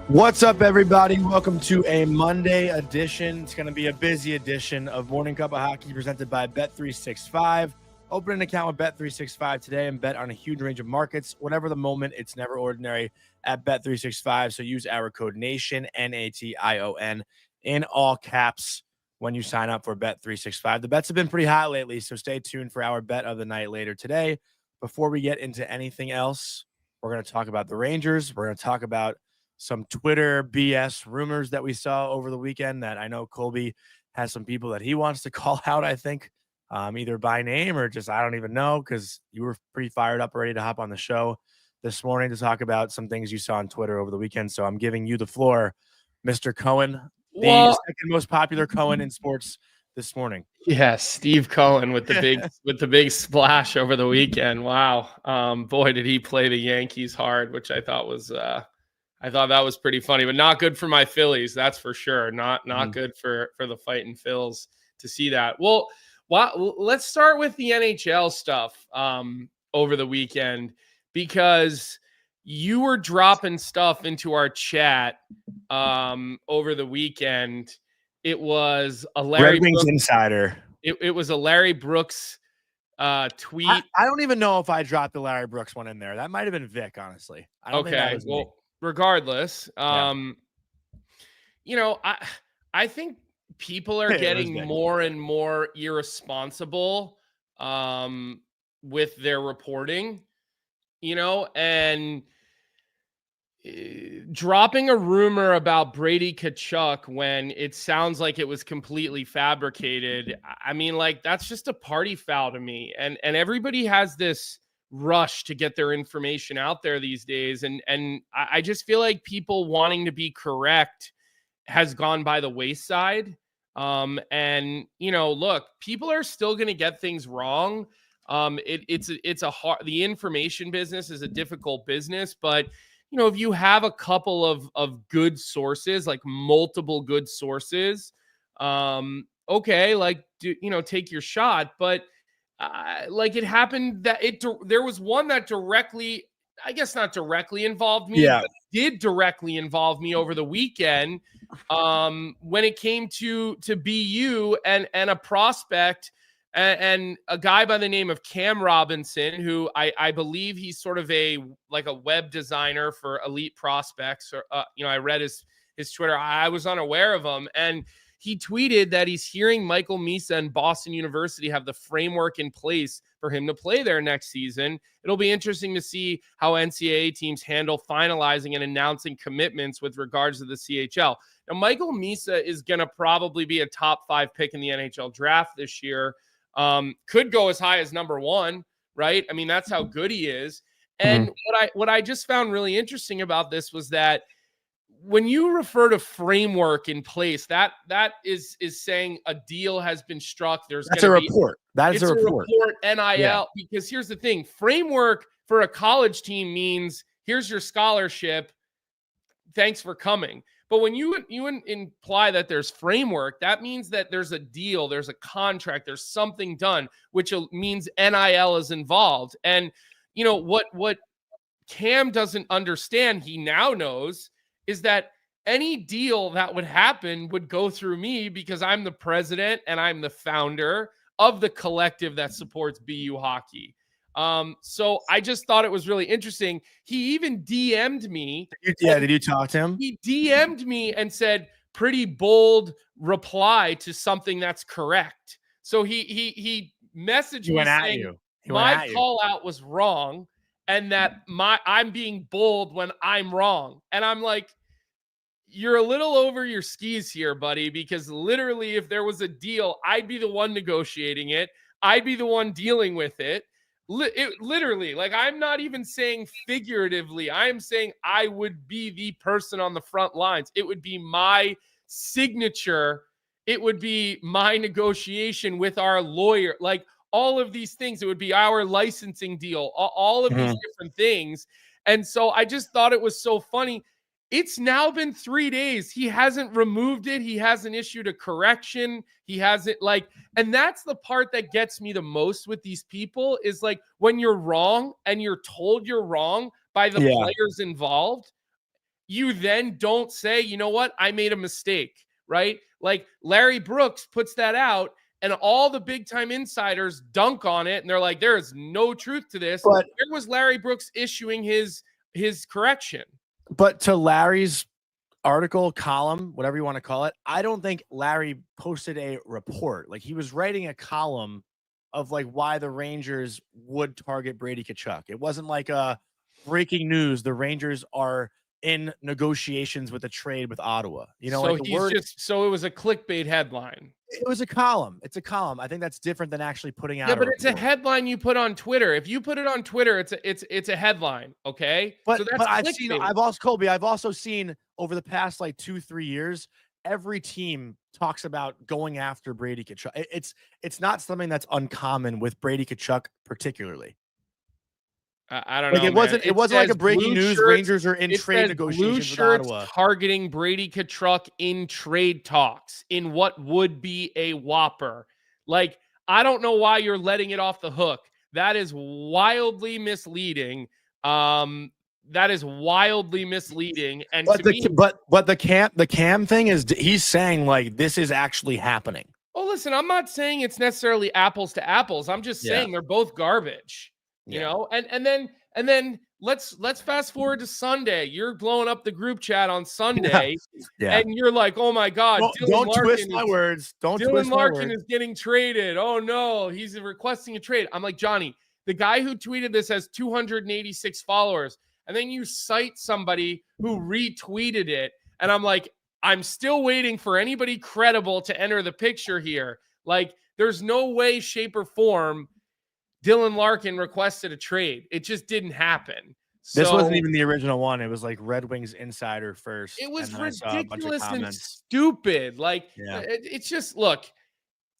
What's up, everybody? Welcome to a Monday edition. It's going to be a busy edition of Morning Cuppa Hockey presented by Bet365. Open an account with Bet365 today and bet on a huge range of markets. Whatever the moment, it's never ordinary at Bet365. So use our code NATION, NATION, in all caps when you sign up for Bet365. The bets have been pretty hot lately, so stay tuned for our bet of the night later today. Before we get into anything else, we're going to talk about the Rangers. We're going to talk about some Twitter BS rumors that we saw over the weekend that I know Colby has some people that he wants to call out, I think, either by name or just I don't even know, because you were pretty fired up, ready to hop on the show this morning to talk about some things you saw on Twitter over the weekend. So I'm giving you the floor, Mr. Cohen, the second most popular Cohen in sports this morning. Yeah, Steve Cohen with the big splash over the weekend. Wow. Boy, did he play the Yankees hard, which I thought that was pretty funny, but not good for my Phillies. That's for sure. Not good for the fighting Phils to see that. Well, let's start with the NHL stuff over the weekend, because you were dropping stuff into our chat over the weekend. It was a Larry Brooks Insider. It was a Larry Brooks tweet. I don't even know if I dropped the Larry Brooks one in there. That might have been Vic, honestly. I don't think that was me. Regardless, I think people are getting more and more irresponsible with their reporting, and dropping a rumor about Brady Tkachuk when it sounds like it was completely fabricated. I mean, that's just a party foul to me. And everybody has this rush to get their information out there these days. And I just feel like people wanting to be correct has gone by the wayside. Look, people are still going to get things wrong. The information business is a difficult business, but if you have a couple of good sources, like multiple good sources, take your shot. But it happened that there was one that directly, I guess not directly involved me, but did directly involve me over the weekend when it came to BU and a prospect and a guy by the name of Cam Robinson, who I believe he's sort of a web designer for elite prospects. Or I read his Twitter. I was unaware of him, and he tweeted that he's hearing Michael Misa and Boston University have the framework in place for him to play there next season. It'll be interesting to see how NCAA teams handle finalizing and announcing commitments with regards to the CHL. Now, Michael Misa is going to probably be a top 5 pick in the NHL draft this year. Could go as high as number 1, right? I mean, that's how good he is. And what I just found really interesting about this was that when you refer to framework in place, that is saying a deal has been struck. That's a report. That is a report. NIL, because here's the thing: framework for a college team means here's your scholarship. Thanks for coming. But when you imply that there's framework, that means that there's a deal, there's a contract, there's something done, which means NIL is involved. And what Cam doesn't understand, he now knows, is that any deal that would happen would go through me, because I'm the president and I'm the founder of the collective that supports BU hockey. So I just thought it was really interesting. He even DM'd me. Did you talk to him? He DM'd me and said, pretty bold reply to something that's correct. So he messaged me saying my call out was wrong and that I'm being bold when I'm wrong. And I'm like, you're a little over your skis here, buddy, because literally if there was a deal, I'd be the one negotiating it. I'd be the one dealing with it. Literally, I'm not even saying figuratively. I am saying I would be the person on the front lines. It would be my signature. It would be my negotiation with our lawyer. All of these things. It would be our licensing deal. All of these different things. And so I just thought it was so funny. It's now been 3 days. He hasn't removed it. He hasn't issued a correction. He hasn't and that's the part that gets me the most with these people is when you're wrong and you're told you're wrong by the players involved. you then don't say, you know what, I made a mistake, right? Like Larry Brooks puts that out, and all the big time insiders dunk on it, and they're like, there is no truth to this. But where was Larry Brooks issuing his correction? But to Larry's article, column, whatever you want to call it, I don't think Larry posted a report. Like, he was writing a column of like why the Rangers would target Brady Tkachuk. It wasn't like a breaking news. The Rangers are in negotiations with a trade with Ottawa. You know, so like so it was a clickbait headline. It was a column. It's a column. I think that's different than actually putting out. Yeah, but it's a headline you put on Twitter. If you put it on Twitter, it's a headline. Okay. But, so that's I've also seen over the past like 2-3 years, every team talks about going after Brady Tkachuk. It's not something that's uncommon with Brady Tkachuk particularly. I don't know. It wasn't like a breaking news. Rangers are in trade negotiations with Ottawa. Targeting Brady Tkachuk in trade talks in what would be a whopper. Like, I don't know why you're letting it off the hook. That is wildly misleading. That is wildly misleading. And but the Cam thing is, he's saying like this is actually happening. Oh, listen, I'm not saying it's necessarily apples to apples. I'm just saying they're both garbage. You know, and then let's fast forward to Sunday. You're blowing up the group chat on Sunday, and you're like, "Oh my God, don't twist my words. Dylan Larkin is getting traded. Oh no, he's requesting a trade." I'm like, Johnny, the guy who tweeted this has 286 followers, and then you cite somebody who retweeted it, and I'm like, I'm still waiting for anybody credible to enter the picture here. Like, there's no way, shape, or form Dylan Larkin requested a trade. It just didn't happen. This wasn't even the original one. It was like Red Wings Insider first. It was ridiculous and stupid. Like, it's just, look,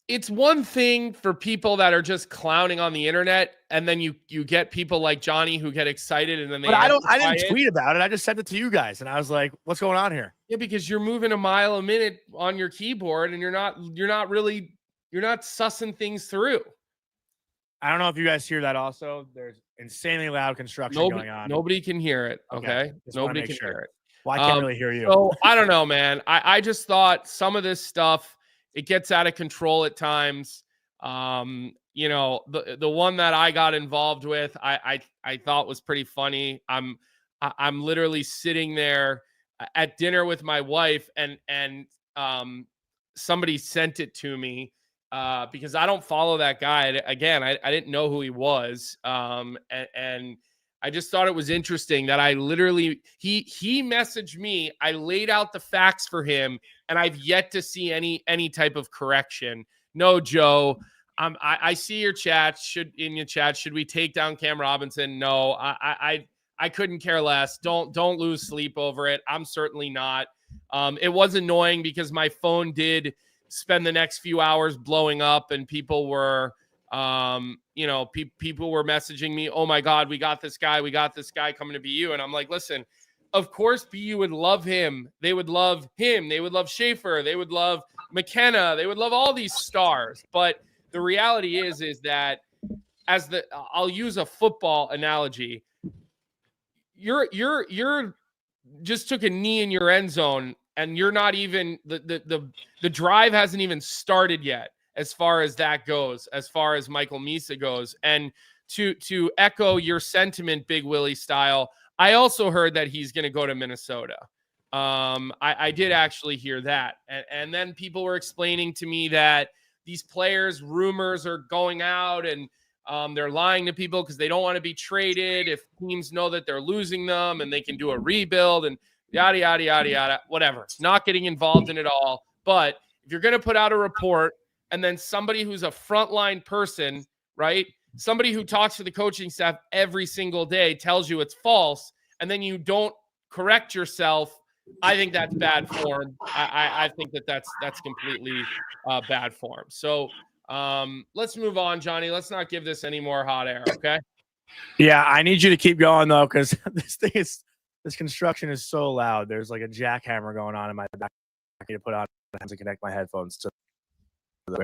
it's one thing for people that are just clowning on the internet, and then you get people like Johnny who get excited, and then they. But I didn't tweet about it. I just sent it to you guys, and I was like, "What's going on here?" Yeah, because you're moving a mile a minute on your keyboard, and you're not sussing things through. I don't know if you guys hear that also. There's insanely loud construction going on. Nobody can hear it. Okay. Nobody can hear it. Well, I can't really hear you. So I don't know, man. I just thought some of this stuff, it gets out of control at times. You know, the one that I got involved with, I thought was pretty funny. I'm literally sitting there at dinner with my wife, and somebody sent it to me. Because I don't follow that guy. Again, I didn't know who he was. And I just thought it was interesting that I literally, he messaged me. I laid out the facts for him, and I've yet to see any type of correction. No, Joe, I see your chat. Should we take down Cam Robinson? No, I couldn't care less. Don't lose sleep over it. I'm certainly not. It was annoying because my phone did spend the next few hours blowing up, and people were people were messaging me, "Oh my God, we got this guy coming to BU." And I'm like, listen, of course BU would love him. They would love him. They would love Schaefer. They would love McKenna. They would love all these stars. But the reality is that I'll use a football analogy. You're just took a knee in your end zone, and you're not even the drive hasn't even started yet as far as that goes, as far as Michael Misa goes. And to echo your sentiment, Big Willie style, I also heard that he's going to go to Minnesota. I did actually hear that. And then people were explaining to me that these players, rumors are going out, and they're lying to people because they don't want to be traded if teams know that they're losing them and they can do a rebuild and yada, yada, yada, yada, whatever. Not getting involved in it all. But if you're going to put out a report, and then somebody who's a frontline person, right, somebody who talks to the coaching staff every single day tells you it's false, and then you don't correct yourself, I think that's bad form. I think that's completely bad form. So let's move on, Johnny. Let's not give this any more hot air, okay? Yeah, I need you to keep going, though, because this construction is so loud. There's like a jackhammer going on in my back. I need to put on to connect my headphones to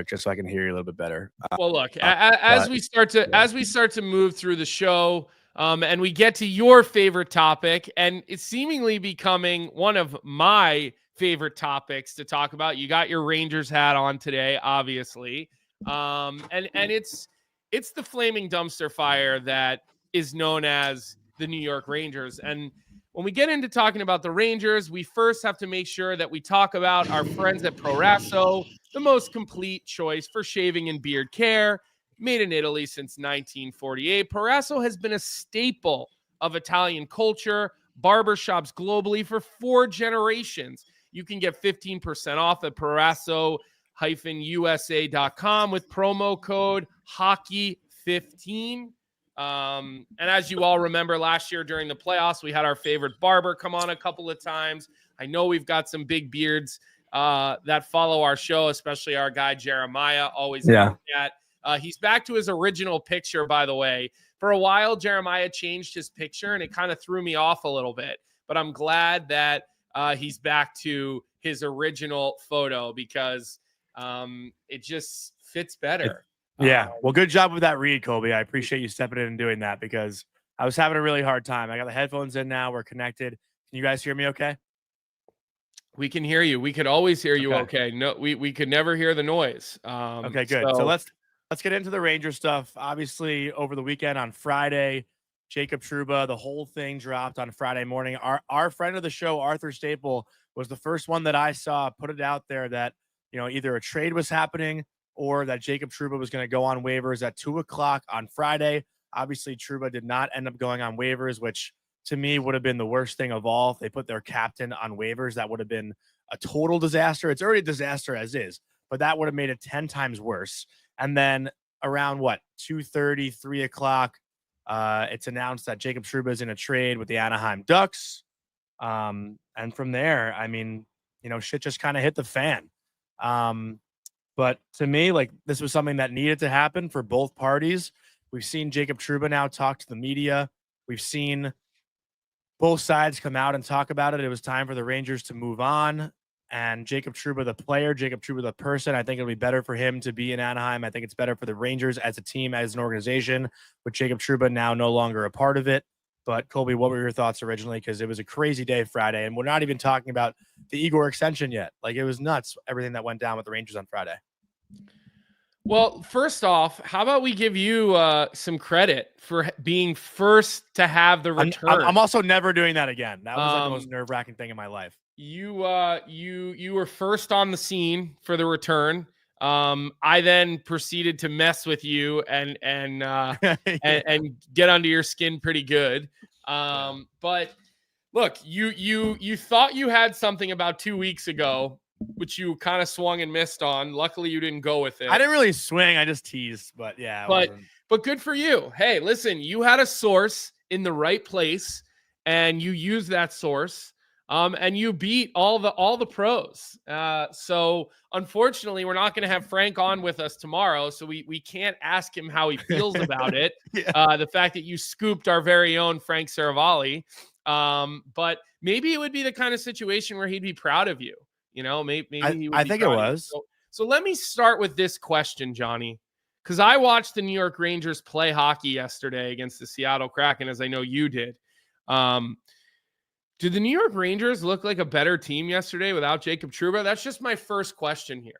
just so I can hear you a little bit better. Well, look, as we start to move through the show, And we get to your favorite topic, and it's seemingly becoming one of my favorite topics to talk about. You got your Rangers hat on today, obviously. And it's the flaming dumpster fire that is known as the New York Rangers. And when we get into talking about the Rangers, we first have to make sure that we talk about our friends at Proraso, the most complete choice for shaving and beard care. Made in Italy since 1948, Proraso has been a staple of Italian culture, barbershops globally for 4 generations. You can get 15% off at Proraso-USA.com with promo code hockey15. And as you all remember, last year during the playoffs, we had our favorite barber come on a couple of times. I know we've got some big beards that follow our show, especially our guy Jeremiah, always at. He's back to his original picture, by the way. For a while, Jeremiah changed his picture, and it kind of threw me off a little bit. But I'm glad that he's back to his original photo because it just fits better. Well, good job with that read, Colby. I appreciate you stepping in and doing that because I was having a really hard time. I got the headphones in now. We're connected. Can you guys hear me okay? We can hear you. We could always hear you okay. No, we could never hear the noise. Okay, good. So let's get into the Ranger stuff. Obviously, over the weekend on Friday, Jacob Trouba, the whole thing dropped on Friday morning. Our friend of the show, Arthur Staple, was the first one that I saw put it out there that, either a trade was happening or that Jacob Trouba was going to go on waivers at 2:00 on Friday. Obviously, Trouba did not end up going on waivers, which to me would have been the worst thing of all. If they put their captain on waivers, that would have been a total disaster. It's already a disaster as is, but that would have made it 10 times worse. And then around 2:30, 3:00, it's announced that Jacob Trouba is in a trade with the Anaheim Ducks. And from there, I mean, shit just kind of hit the fan. But to me, this was something that needed to happen for both parties. We've seen Jacob Trouba now talk to the media. We've seen both sides come out and talk about it. It was time for the Rangers to move on. And Jacob Trouba, the player, Jacob Trouba, the person, I think it'll be better for him to be in Anaheim. I think it's better for the Rangers as a team, as an organization, with Jacob Trouba now no longer a part of it. But Colby, what were your thoughts originally? Because it was a crazy day Friday, and we're not even talking about the Igor extension yet. It was nuts, everything that went down with the Rangers on Friday. Well, first off, how about we give you some credit for being first to have the return? I'm also never doing that again. That was the most nerve-wracking thing in my life. You were first on the scene for the return. I then proceeded to mess with you and get under your skin pretty good. But look, you thought you had something about 2 weeks ago, which you kind of swung and missed on. Luckily, you didn't go with it. I didn't really swing. I just teased, but yeah. But good for you. Hey, listen, you had a source in the right place, and you used that source. And you beat all the pros. So unfortunately, we're not going to have Frank on with us tomorrow, so we can't ask him how he feels about it. The fact that you scooped our very own Frank Saravalli. But maybe it would be the kind of situation where he'd be proud of you. Maybe he would. I think it was. So let me start with this question, Johnny, because I watched the New York Rangers play hockey yesterday against the Seattle Kraken, as I know you did. Did the New York Rangers look like a better team yesterday without Jacob Trouba? That's just my first question here.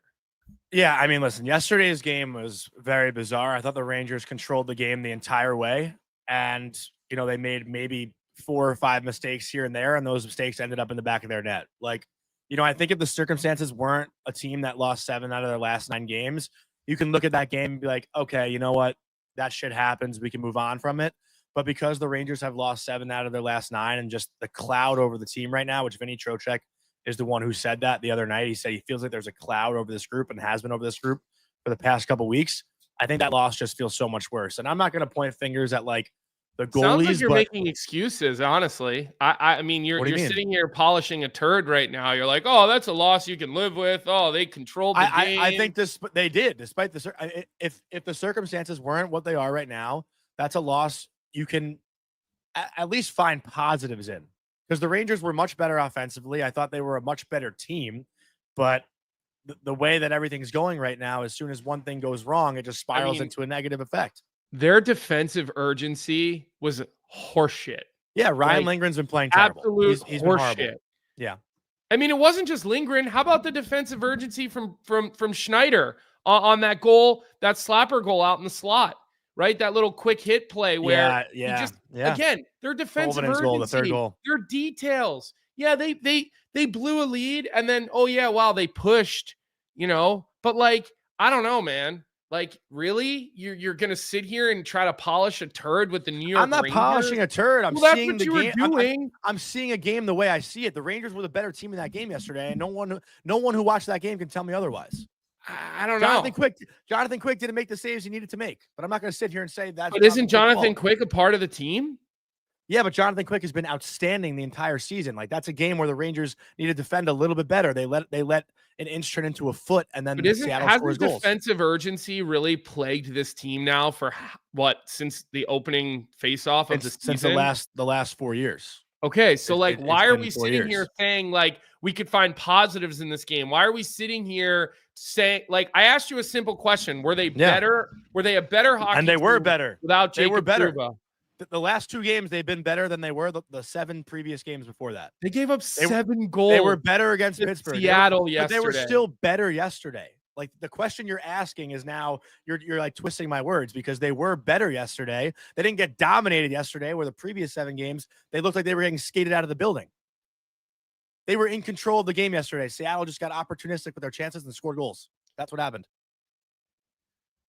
Yeah, I mean, listen, yesterday's game was very bizarre. I thought the Rangers controlled the game the entire way. And, they made maybe 4 or 5 mistakes here and there, and those mistakes ended up in the back of their net. I think if the circumstances weren't a team that lost 7 out of their last 9 games, you can look at that game and be like, okay, you know what? That shit happens. We can move on from it. But because the Rangers have lost 7 out of their last 9 and just the cloud over the team right now, which Vinny Trocheck is the one who said that the other night. He said he feels like there's a cloud over this group and has been over this group for the past couple weeks. I think that loss just feels so much worse. And I'm not going to point fingers at the goalies. Sounds like you're making excuses, honestly. I mean, you're sitting here polishing a turd right now. You're like, oh, that's a loss you can live with. Oh, they controlled the game. I think they did, despite if the circumstances weren't what they are right now, that's a loss you can at least find positives in, because the Rangers were much better offensively. I thought they were a much better team, but the way that everything's going right now, as soon as one thing goes wrong, it just spirals into a negative effect. Their defensive urgency was horseshit. Yeah, Ryan Lindgren's been playing terrible. Absolute He's been horrible. horseshit. Yeah. I mean, it wasn't just Lindgren. How about the defensive urgency from Schneider on that goal, that slapper goal out in the slot, right? That little quick hit play where again, their defensive urgency, goal, the third goal. Their details. Yeah, they blew a lead and then they pushed, but like, I don't know, man. Like, really? You're gonna sit here and try to polish a turd with the New York Rangers? I'm not polishing a turd. I'm seeing the game. Doing. I'm seeing a game the way I see it. The Rangers were the better team in that game yesterday, and no one who watched that game can tell me otherwise. I don't know. Jonathan Quick didn't make the saves he needed to make, but I'm not going to sit here and say that. But isn't Jonathan Quick a part of the team? Yeah, but Jonathan Quick has been outstanding the entire season. Like, that's a game where the Rangers need to defend a little bit better. They let an inch turn into a foot, and then Seattle scores goals. Defensive urgency really plagued this team now for since the opening faceoff of the season? Since the last 4 years. Okay, so why are we sitting here saying like we could find positives in this game? Why are we sitting here saying, like, I asked you a simple question: were they better? Were they a better hockey? And they were better without Jacob They were better. Trouba? The last 2 games, they've been better than they were the 7 previous games before that. They gave up 7 goals. They were better against Pittsburgh. Seattle yesterday. But they were still better yesterday. Like, the question you're asking is now you're like twisting my words, because they were better yesterday. They didn't get dominated yesterday, where the previous 7 games, they looked like they were getting skated out of the building. They were in control of the game yesterday. Seattle just got opportunistic with their chances and scored goals. That's what happened.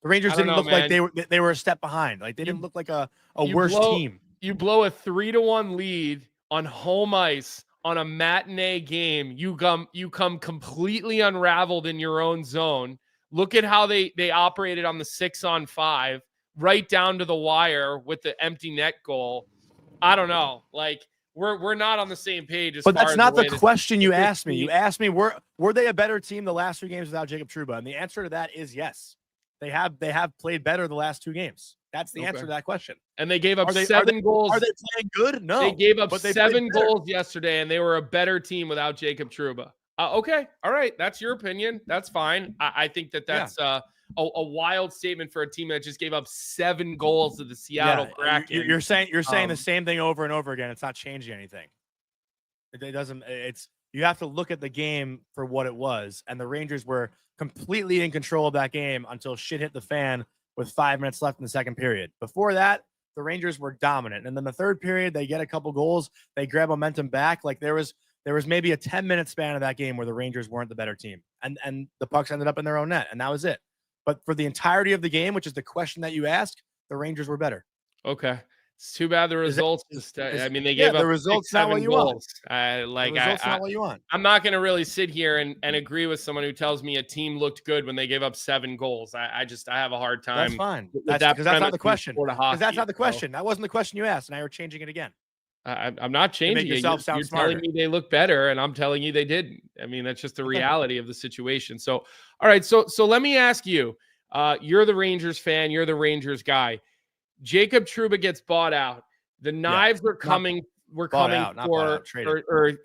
The Rangers didn't look like they were a step behind. Like, they didn't look like a worse team. You blow a 3-1 lead on home ice on a matinee game. You come completely unraveled in your own zone. Look at how they operated on the 6-on-5, right down to the wire with the empty net goal. I don't know. Like, we're not on the same page. But that's not the question you asked me. You asked me, were they a better team the last 3 games without Jacob Trouba? And the answer to that is yes. They have played better the last 2 games. That's the answer to that question. And they gave up 7 goals. Are they playing good? No. They gave up 7 goals yesterday, and they were a better team without Jacob Trouba. Okay. All right. That's your opinion. That's fine. I think that's a wild statement for a team that just gave up 7 goals to the Seattle Kraken. You're saying the same thing over and over again. It's not changing anything. It doesn't. You have to look at the game for what it was, and the Rangers were completely in control of that game until shit hit the fan with 5 minutes left in the second period. Before that, the Rangers were dominant. And then the third period, they get a couple goals. They grab momentum back. Like, there was maybe a 10-minute span of that game where the Rangers weren't the better team. And the pucks ended up in their own net, and that was it. But for the entirety of the game, which is the question that you asked, the Rangers were better. Okay. It's too bad the results. They gave up the results not what you goals. Not what you want. I'm not going to really sit here and agree with someone who tells me a team looked good when they gave up 7 goals. I have a hard time. That's fine. Because that's not the question. Because that's not the question. That wasn't the question you asked, and now you're changing it again. I'm not changing it. You're telling me they look better, and I'm telling you they didn't. I mean, that's just the reality of the situation. So, all right. So let me ask you. You're the Rangers fan. You're the Rangers guy. Jacob Trouba gets bought out. The knives were coming. Or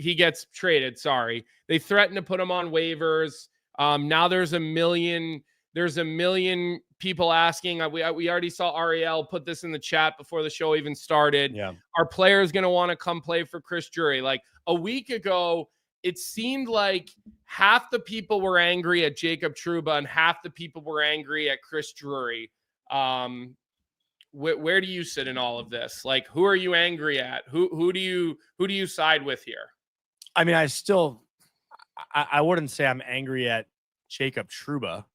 he gets traded. Sorry, they threatened to put him on waivers. Now there's a million people asking. We already saw Ariel put this in the chat before the show even started. Yeah, are players going to want to come play for Chris Drury? Like, a week ago, it seemed like half the people were angry at Jacob Trouba and half the people were angry at Chris Drury. Where do you sit in all of this? Like, who are you angry at? Who do you side with here? I mean, I wouldn't say I'm angry at Jacob Trouba.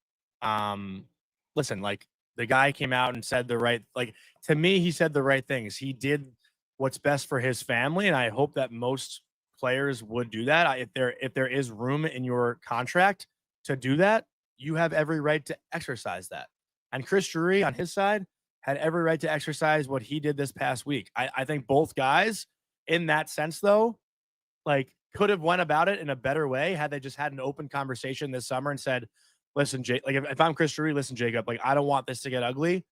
Listen, like, the guy came out and said to me, he said the right things. He did what's best for his family, and I hope that most players would do that. If there is room in your contract to do that, you have every right to exercise that. And Chris Drury on his side had every right to exercise what he did this past week. I think both guys, in that sense, though, like, could have went about it in a better way had they just had an open conversation this summer and said, listen, Jake, like, if I'm Chris Drury, listen, Jacob, like, I don't want this to get ugly.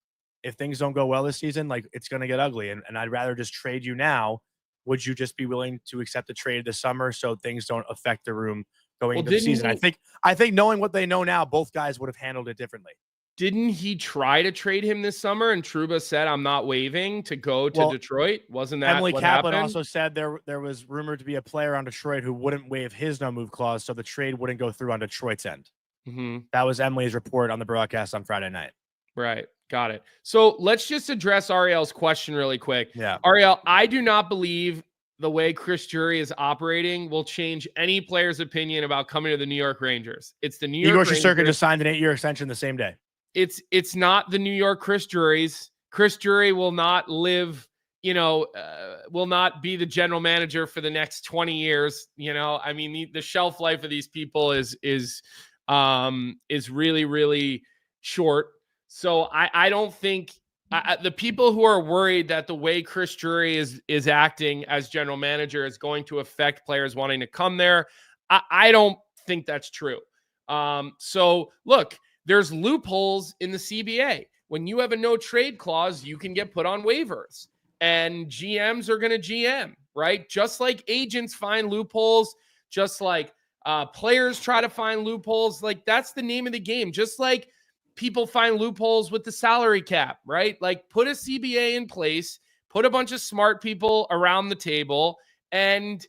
If things don't go well this season, like, it's going to get ugly. And I'd rather just trade you now. Would you just be willing to accept the trade this summer so things don't affect the room going into the season? I think knowing what they know now, both guys would have handled it differently. Didn't he try to trade him this summer? And Trouba said, I'm not waiving to go to Detroit. Wasn't that Emily what Kaplan happened? also said there was rumored to be a player on Detroit who wouldn't waive his no move clause, so the trade wouldn't go through on Detroit's end. That was Emily's report on the broadcast on Friday night. Right. Got it. So let's just address Ariel's question really quick. Yeah. Ariel, I do not believe the way Chris Drury is operating will change any player's opinion about coming to the New York Rangers. It's the New York Igor Rangers. Shesterkin just signed an 8-year extension the same day. It's not the New York Chris Drury's. Chris Drury will not live, will not be the general manager for the next 20 years. I mean, the shelf life of these people is really, really short. So I don't think the people who are worried that the way Chris Drury is acting as general manager is going to affect players wanting to come there. I don't think that's true. So look, there's loopholes in the CBA. When you have a no trade clause, you can get put on waivers, and GMs are going to GM, right? Just like agents find loopholes, just like players try to find loopholes. Like, that's the name of the game. Just like people find loopholes with the salary cap, right? Like, put a CBA in place, put a bunch of smart people around the table, and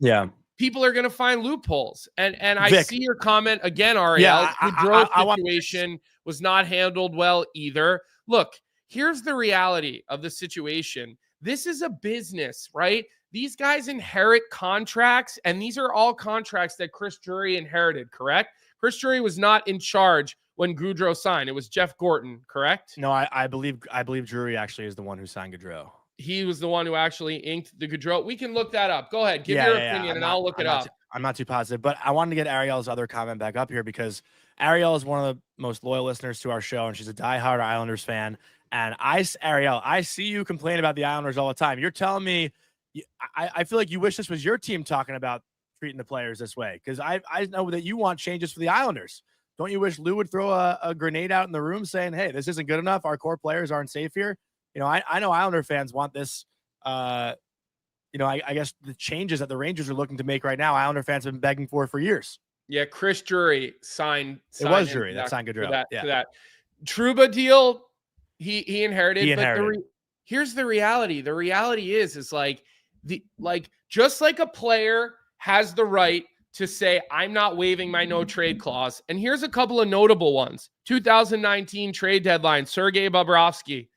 people are going to find loopholes. And I Vic, see your comment again, Ariel. Yeah, the Goudreau situation was not handled well either. Look, here's the reality of the situation. This is a business, right? These guys inherit contracts, and these are all contracts that Chris Drury inherited, correct? Chris Drury was not in charge when Goudreau signed. It was Jeff Gorton, correct? No, I believe Drury actually is the one who signed Goudreau. He was the one who actually inked the Goudreau. We can look that up. Go ahead. Give your opinion, and I'll look it up. I'm not too positive, but I wanted to get Ariel's other comment back up here because Ariel is one of the most loyal listeners to our show, and she's a diehard Islanders fan. And Ariel, I see you complain about the Islanders all the time. You're telling me, I feel like you wish this was your team talking about treating the players this way, because I know that you want changes for the Islanders. Don't you wish Lou would throw a grenade out in the room saying, hey, this isn't good enough, our core players aren't safe here? I know Islander fans want this. I guess the changes that the Rangers are looking to make right now, Islander fans have been begging for years. Yeah, Chris Drury signed. It was Drury that signed Goudreau. To that Trouba deal, he inherited. Here's the reality. The reality is just like a player has the right to say, I'm not waiving my no trade clause. And here's a couple of notable ones. 2019 trade deadline, Sergei Bobrovsky.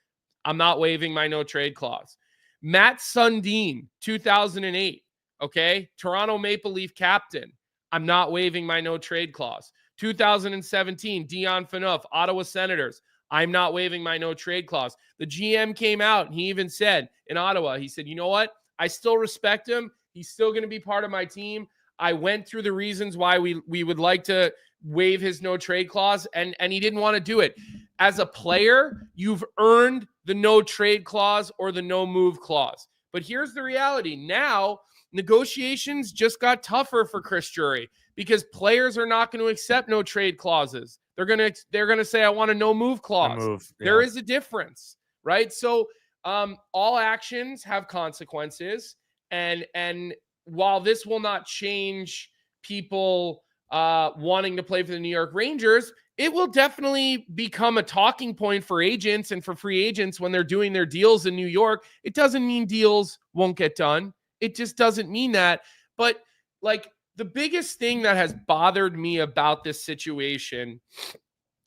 I'm not waiving my no trade clause. Matt Sundin, 2008. Okay. Toronto Maple Leaf captain. I'm not waiving my no trade clause. 2017, Dion Phaneuf, Ottawa Senators. I'm not waiving my no trade clause. The GM came out and he even said in Ottawa, he said, you know what? I still respect him. He's still going to be part of my team. I went through the reasons why we would like to waive his no trade clause, and he didn't want to do it. As a player, you've earned the no trade clause or the no move clause. But here's the reality. Now, negotiations just got tougher for Chris Drury because players are not going to accept no trade clauses. They're going to say, I want a no move clause. There is a difference, right? So all actions have consequences, and while this will not change people wanting to play for the New York Rangers, it will definitely become a talking point for agents and for free agents when they're doing their deals in New York. It doesn't mean deals won't get done. It just doesn't mean that. But like, the biggest thing that has bothered me about this situation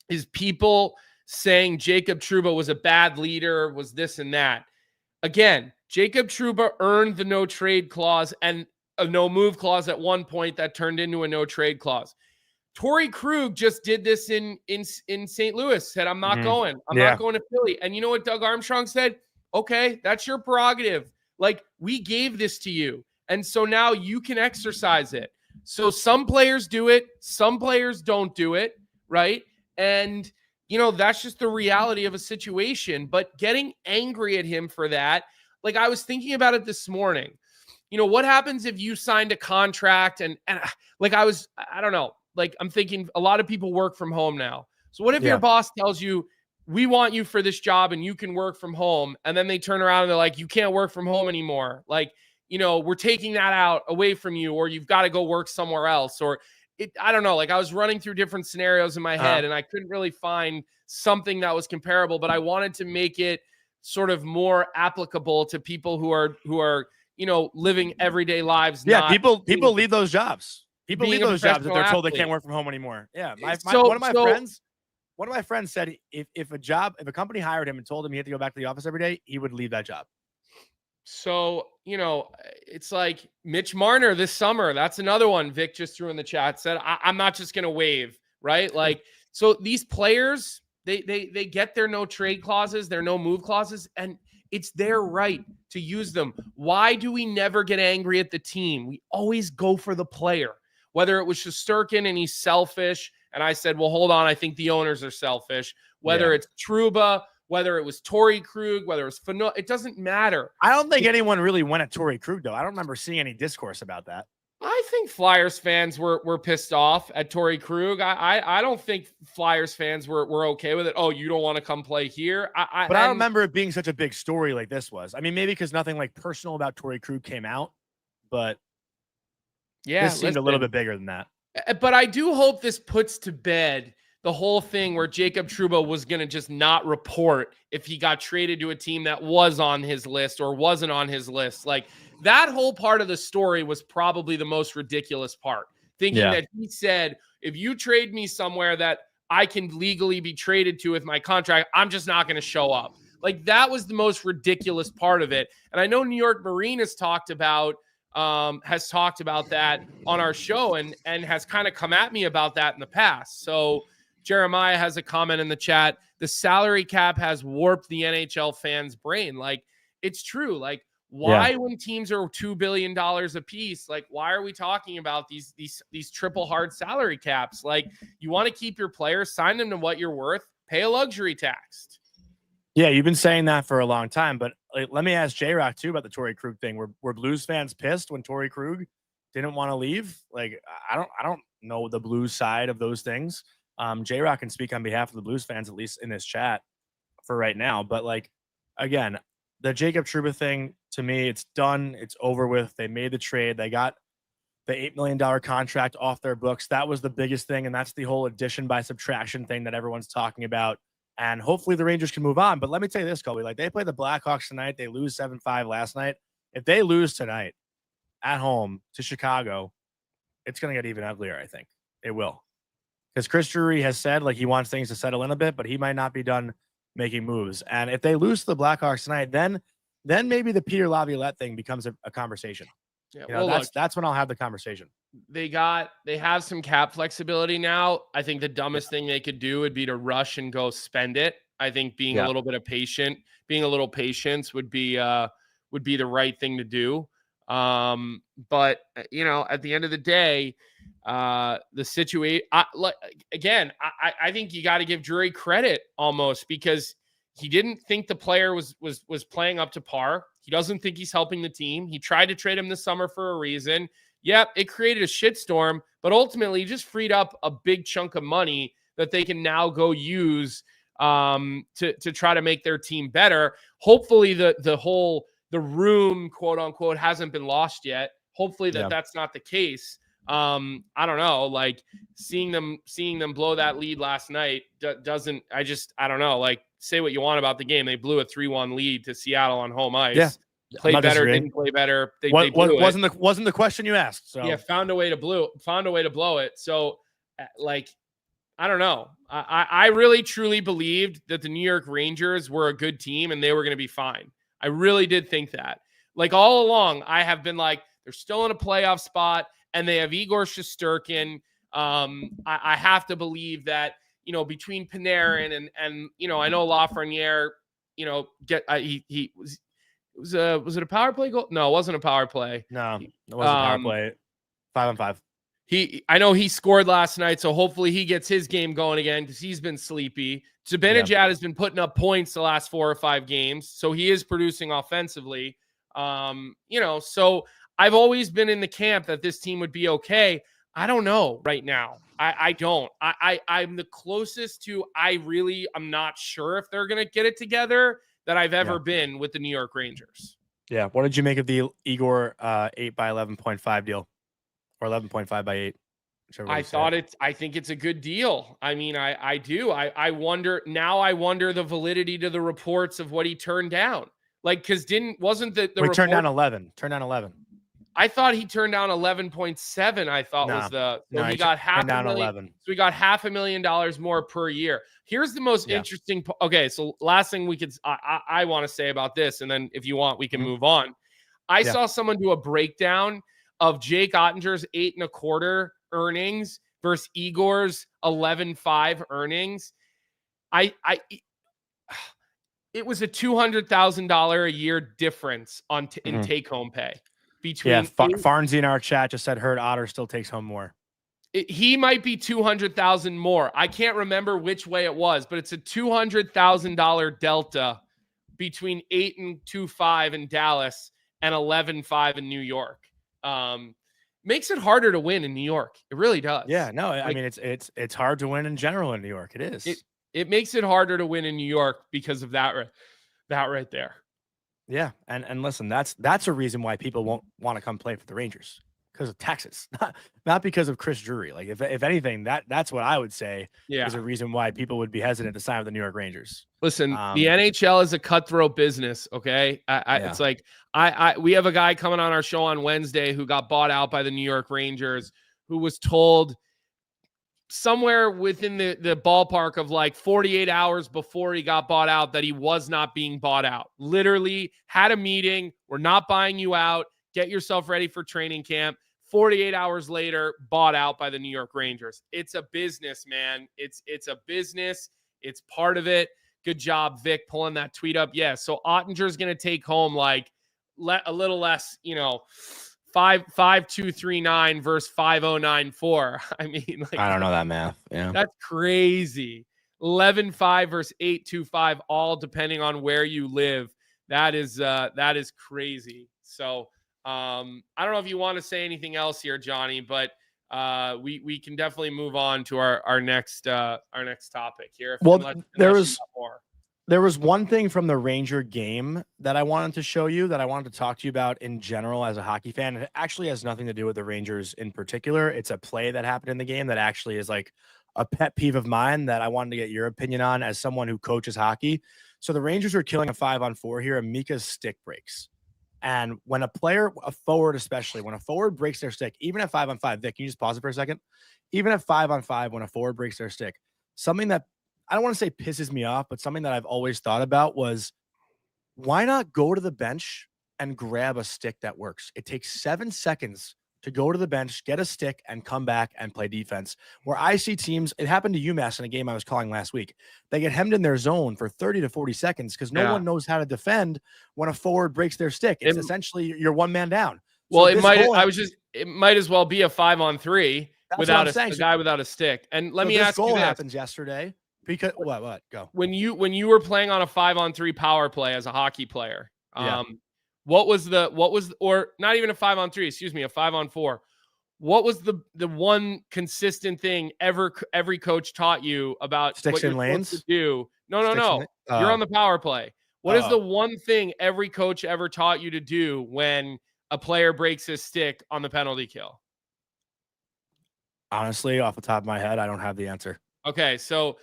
is people saying Jacob Trouba was a bad leader, was this and that. Again, Jacob Trouba earned the no trade clause and a no move clause at one point that turned into a no trade clause. Torrey Krug just did this in St. Louis, said, I'm not going. I'm not going to Philly. And you know what Doug Armstrong said? Okay, that's your prerogative. Like, we gave this to you. And so now you can exercise it. So some players do it. Some players don't do it, right? And, that's just the reality of a situation. But getting angry at him for that, like, I was thinking about it this morning. What happens if you signed a contract and like, I don't know. Like, I'm thinking a lot of people work from home now. So what if your boss tells you, we want you for this job and you can work from home, and then they turn around and they're like, you can't work from home anymore. Like, we're taking that out away from you, or you've got to go work somewhere else. Or I don't know, like I was running through different scenarios in my head and I couldn't really find something that was comparable, but I wanted to make it sort of more applicable to people who are, living everyday lives. Yeah. People leave those jobs. People leave those jobs if they're told they can't work from home anymore. Yeah. One of my friends said if a company hired him and told him he had to go back to the office every day, he would leave that job. So, it's like Mitch Marner this summer. That's another one Vic just threw in the chat, said, I'm not just going to waive, right? Like, so these players, they get their no trade clauses, their no move clauses, and it's their right to use them. Why do we never get angry at the team? We always go for the player, whether it was Shesterkin and he's selfish. And I said, well, hold on. I think the owners are selfish. Whether it's Trouba, whether it was Torrey Krug, whether it was Fano, it doesn't matter. I don't think anyone really went at Torrey Krug, though. I don't remember seeing any discourse about that. I think Flyers fans were pissed off at Torrey Krug. I don't think Flyers fans were okay with it. Oh, you don't want to come play here? I don't remember it being such a big story like this was. I mean, maybe because nothing like personal about Torrey Krug came out, but this seemed a little bit bigger than that. But I do hope this puts to bed the whole thing where Jacob Trouba was going to just not report if he got traded to a team that was on his list or wasn't on his list. Like that whole part of the story was probably the most ridiculous part. Thinking that he said, if you trade me somewhere that I can legally be traded to with my contract, I'm just not going to show up. Like that was the most ridiculous part of it. And I know New York Marine has talked about that on our show and has kind of come at me about that in the past. So Jeremiah has a comment in the chat. The salary cap has warped the NHL fans' brain. Like, it's true. Like, why when teams are $2 billion a piece, like, why are we talking about these triple hard salary caps? Like, you want to keep your players, sign them to what you're worth, pay a luxury tax. Yeah, you've been saying that for a long time. But let me ask J-Rock, too, about the Torrey Krug thing. Were Blues fans pissed when Torrey Krug didn't want to leave? Like, I don't know the Blues side of those things. J-Rock can speak on behalf of the Blues fans, at least in this chat for right now. But like, again, the Jacob Trouba thing, to me, it's done. It's over with. They made the trade. They got the $8 million contract off their books. That was the biggest thing. And that's the whole addition by subtraction thing that everyone's talking about. And hopefully the Rangers can move on. But let me tell you this, Colby, like they play the Blackhawks tonight. They lose 7-5 last night. If they lose tonight at home to Chicago, it's going to get even uglier. I think it will. Because Chris Drury has said like he wants things to settle in a bit, but he might not be done making moves. And if they lose to the Blackhawks tonight, then maybe the Peter Laviolette thing becomes a conversation. Yeah, that's when I'll have the conversation. They have some cap flexibility now. I think the dumbest thing they could do would be to rush and go spend it. I think being a little patient would be the right thing to do. But at the end of the day, the situation, I think you got to give Drury credit almost because he didn't think the player was playing up to par. He doesn't think he's helping the team. He tried to trade him this summer for a reason. Yep, it created a shitstorm, but ultimately just freed up a big chunk of money that they can now go use to try to make their team better. Hopefully the room, quote unquote, hasn't been lost yet. Hopefully that's not the case. I don't know, like seeing them blow that lead last night I don't know, like say what you want about the game. They blew a 3-1 lead to Seattle on home ice. Yeah. Played better, didn't play better. They blew it. Wasn't the question you asked. So found a way to blow it. So like, I don't know. I really truly believed that the New York Rangers were a good team and they were going to be fine. I really did think that. Like all along, I have been like, they're still in a playoff spot and they have Igor Shesterkin. I have to believe that, between Panarin and I know Lafreniere, was it a power play goal? No, it wasn't a power play. No, it wasn't a power play. 5-on-5. I know he scored last night, so hopefully he gets his game going again because he's been sleepy. Zibanejad has been putting up points the last 4 or 5 games, so he is producing offensively. So I've always been in the camp that this team would be okay. I don't know right now. I don't. I'm the closest to I'm not sure if they're going to get it together that I've ever been with the New York Rangers. Yeah. What did you make of the Igor 8 by 11.5 deal or 11.5 by 8? I think it's a good deal. I mean, I do. I wonder the validity to the reports of what he turned down. Like, because wasn't the report turned down 11. Turned down 11. I thought he turned down 11.7. I thought was he got half a million. 11. So we got $500,000 more per year. Here's the most interesting. Okay, so last thing I want to say about this, and then if you want, we can move on. I saw someone do a breakdown of Jake Ottinger's 8.25 earnings versus Igor's 11.5 earnings. It was a $200,000 a year difference in take home pay between. Farnsey in our chat just said Otter still takes home more. He might be 200,000 more. I can't remember which way it was, but it's a $200,000 delta between 8.25 in Dallas and 11.5 in New York. Makes it harder to win in New York. It really does. Yeah, no, I mean it's hard to win in general in New York. It is. It makes it harder to win in New York because of that right there. Yeah, and listen, that's a reason why people won't want to come play for the Rangers, because of taxes, not because of Chris Drury. Like if anything, that's what I would say is a reason why people would be hesitant to sign with the New York Rangers. Listen, the NHL is a cutthroat business. Okay, it's like we have a guy coming on our show on Wednesday who got bought out by the New York Rangers, who was told somewhere within the ballpark of like 48 hours before he got bought out that he was not being bought out. Literally had a meeting. We're not buying you out. Get yourself ready for training camp. 48 hours later, bought out by the New York Rangers. It's a business, man. It's a business. It's part of it. Good job, Vic, pulling that tweet up. Yeah, so Ottinger's going to take home like a little less, 5.239 versus 5.094. I mean, like, I don't know that math. Yeah, that's crazy. 11.5 versus 8.25, all depending on where you live. That is crazy. So I don't know if you want to say anything else here, Johnny, but we can definitely move on to our next topic here. There was one thing from the Ranger game that I wanted to show you, that I wanted to talk to you about in general as a hockey fan. It actually has nothing to do with the Rangers in particular. It's a play that happened in the game that actually is like a pet peeve of mine that I wanted to get your opinion on as someone who coaches hockey. So the Rangers are killing a 5-on-4 here, and Mika's stick breaks. And when a forward especially, when a forward breaks their stick, even at 5-on-5, Vic, can you just pause it for a second? Even at 5-on-5, when a forward breaks their stick, something that I don't want to say pisses me off, but something that I've always thought about was, why not go to the bench and grab a stick that works? It takes 7 seconds to go to the bench, get a stick, and come back and play defense. Where I see teams, it happened to UMass in a game I was calling last week. They get hemmed in their zone for 30 to 40 seconds because no one knows how to defend when a forward breaks their stick. It's essentially you're one man down. Well, it might as well be a 5-on-3 without a guy without a stick. And let me ask you this. This goal happens yesterday. Because what? Go. When you were playing on a 5-on-3 power play as a hockey player, what was or not even a 5-on-3, excuse me, a 5-on-4. What was the one consistent thing every coach taught you about sticks what and lanes to do? No. You're on the power play. What is the one thing every coach ever taught you to do when a player breaks his stick on the penalty kill? Honestly, off the top of my head, I don't have the answer. Okay, so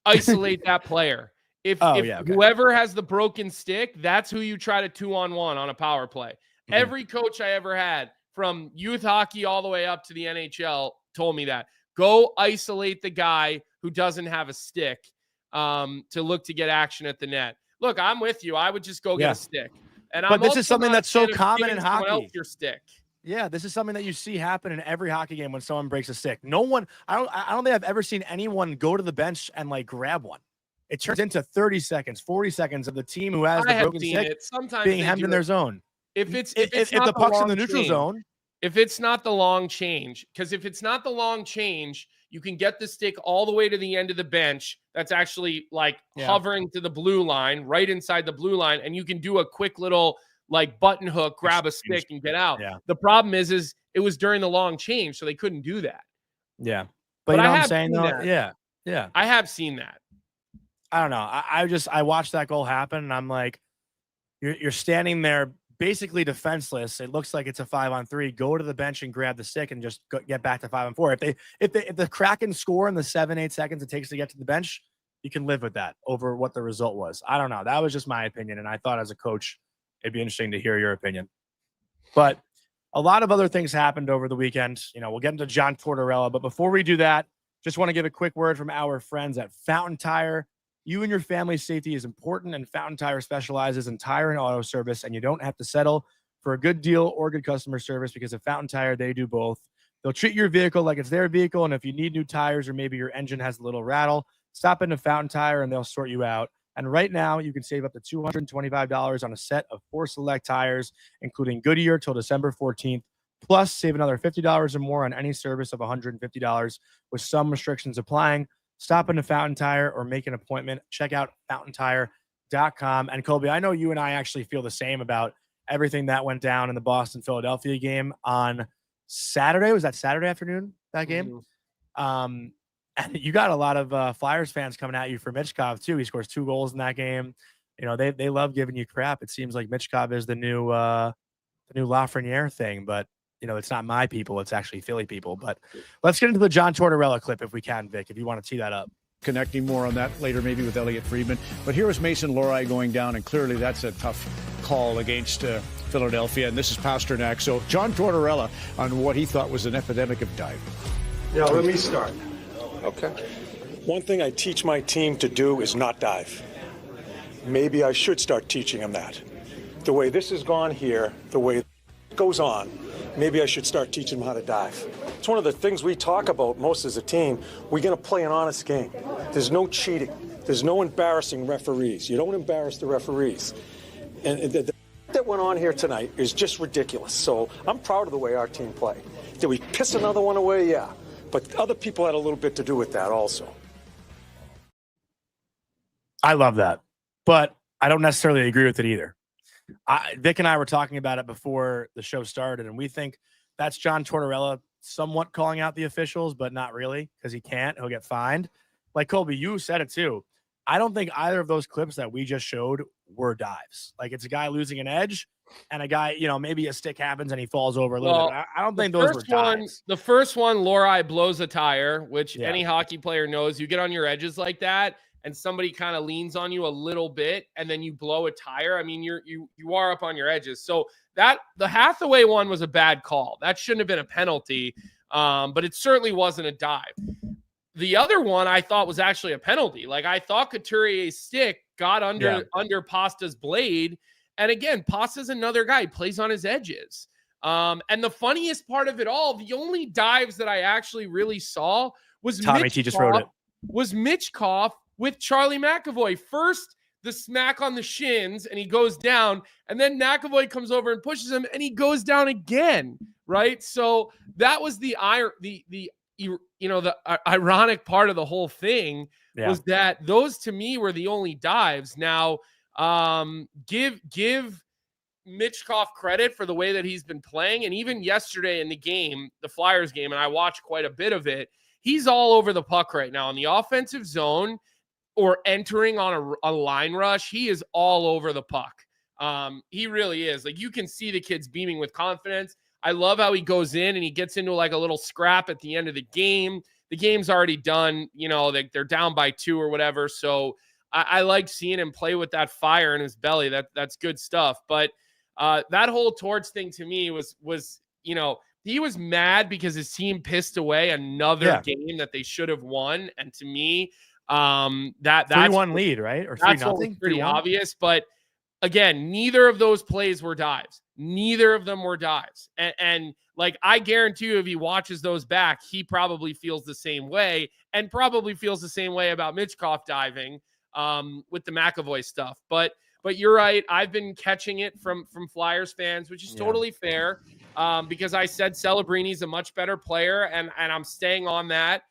isolate that player. If whoever has the broken stick, that's who you try to 2-on-1 on a power play. Mm-hmm. Every coach I ever had, from youth hockey all the way up to the NHL, told me that. Go isolate the guy who doesn't have a stick to look to get action at the net. Look, I'm with you. I would just go get a stick. But this is something that's so common in hockey. Your stick. Yeah, this is something that you see happen in every hockey game when someone breaks a stick. No one, I don't think I've ever seen anyone go to the bench and like grab one. It turns into 30 seconds, 40 seconds of the team who has the broken stick being hemmed in their zone. If the puck's in the neutral zone, if it's not the long change, because if it's not the long change, you can get the stick all the way to the end of the bench. That's actually like hovering to the blue line, right inside the blue line, and you can do a quick little like button hook, grab a stick and get out. Yeah. The problem is it was during the long change, so they couldn't do that. Yeah. But you know what I'm saying though? That. Yeah. I have seen that. I don't know. I watched that goal happen and I'm like, you're standing there basically defenseless. It looks like it's a 5-on-3. Go to the bench and grab the stick and just get back to 5-on-4. If the Kraken score in the 7-8 seconds it takes to get to the bench, you can live with that over what the result was. I don't know. That was just my opinion, and I thought as a coach it'd be interesting to hear your opinion. But a lot of other things happened over the weekend. We'll get into John Tortorella, but before we do that, just want to give a quick word from our friends at Fountain Tire. You and your family's safety is important, and Fountain Tire specializes in tire and auto service, and you don't have to settle for a good deal or good customer service because of Fountain Tire. They do both. They'll treat your vehicle like it's their vehicle, and if you need new tires or maybe your engine has a little rattle, stop into Fountain Tire, and they'll sort you out. And right now, you can save up to $225 on a set of 4 select tires, including Goodyear till December 14th. Plus, save another $50 or more on any service of $150 with some restrictions applying. Stop into Fountain Tire or make an appointment. Check out fountaintire.com. And Colby, I know you and I actually feel the same about everything that went down in the Boston-Philadelphia game on Saturday. Was that Saturday afternoon, that game? And you got a lot of Flyers fans coming at you for Michkov, too. He scores 2 goals in that game. They love giving you crap. It seems like Michkov is the new Lafreniere thing, but it's not my people. It's actually Philly people. But let's get into the John Tortorella clip if we can, Vic, if you want to tee that up. Connecting more on that later, maybe with Elliot Friedman. But here is Mason Lohrei going down, and clearly that's a tough call against Philadelphia. And this is Pasternak. So John Tortorella on what he thought was an epidemic of diving. Yeah, let me start. Okay. One thing I teach my team to do is not dive. Maybe I should start teaching them that. The way this has gone here, the way it goes on, maybe I should start teaching them how to dive. It's one of the things we talk about most as a team. We're going to play an honest game. There's no cheating. There's no embarrassing referees. You don't embarrass the referees. And that went on here tonight is just ridiculous. So I'm proud of the way our team played. Did we piss another one away? Yeah. But other people had a little bit to do with that also. I love that, but I don't necessarily agree with it either. Vic and I were talking about it before the show started, and we think that's John Tortorella somewhat calling out the officials, but not really, because he can't. He'll get fined. Like, Colby, you said it too. I don't think either of those clips that we just showed were dives. Like, it's a guy losing an edge, and a guy, maybe a stick happens and he falls over a little bit. I don't think those were dives. The first one, Lohrei blows a tire, which any hockey player knows. You get on your edges like that, and somebody kind of leans on you a little bit, and then you blow a tire. I mean, you are up on your edges. So the Hathaway one was a bad call. That shouldn't have been a penalty, but it certainly wasn't a dive. The other one I thought was actually a penalty. Like, I thought Couturier's stick got under Pasta's blade. And again, Pasta's another guy. He plays on his edges. And the funniest part of it all, the only dives that I actually really saw was Tommy T just wrote it. Was Michkov with Charlie McAvoy. First, the smack on the shins, and he goes down. And then McAvoy comes over and pushes him, and he goes down again, right? So that was the ironic part of the whole thing was that those, to me, were the only dives. Now, give Michkov credit for the way that he's been playing. And even yesterday in the game, the Flyers game, and I watched quite a bit of it, he's all over the puck right now in the offensive zone or entering on a line rush. He is all over the puck. He really is. Like, you can see the kid's beaming with confidence. I love how he goes in and he gets into like a little scrap at the end of the game. The game's already done. They're down by 2 or whatever. So I like seeing him play with that fire in his belly. That's good stuff. But that whole Torts thing to me was he was mad because his team pissed away another game that they should have won. And to me, that's 3-1 lead, right? Or 3-0. Pretty obvious. But again, neither of those plays were dives. Neither of them were dives. And like, I guarantee you, if he watches those back, he probably feels the same way, and probably feels the same way about Michkov diving with the McAvoy stuff. But you're right. I've been catching it from Flyers fans, which is totally fair, because I said Celebrini's a much better player, and I'm staying on that.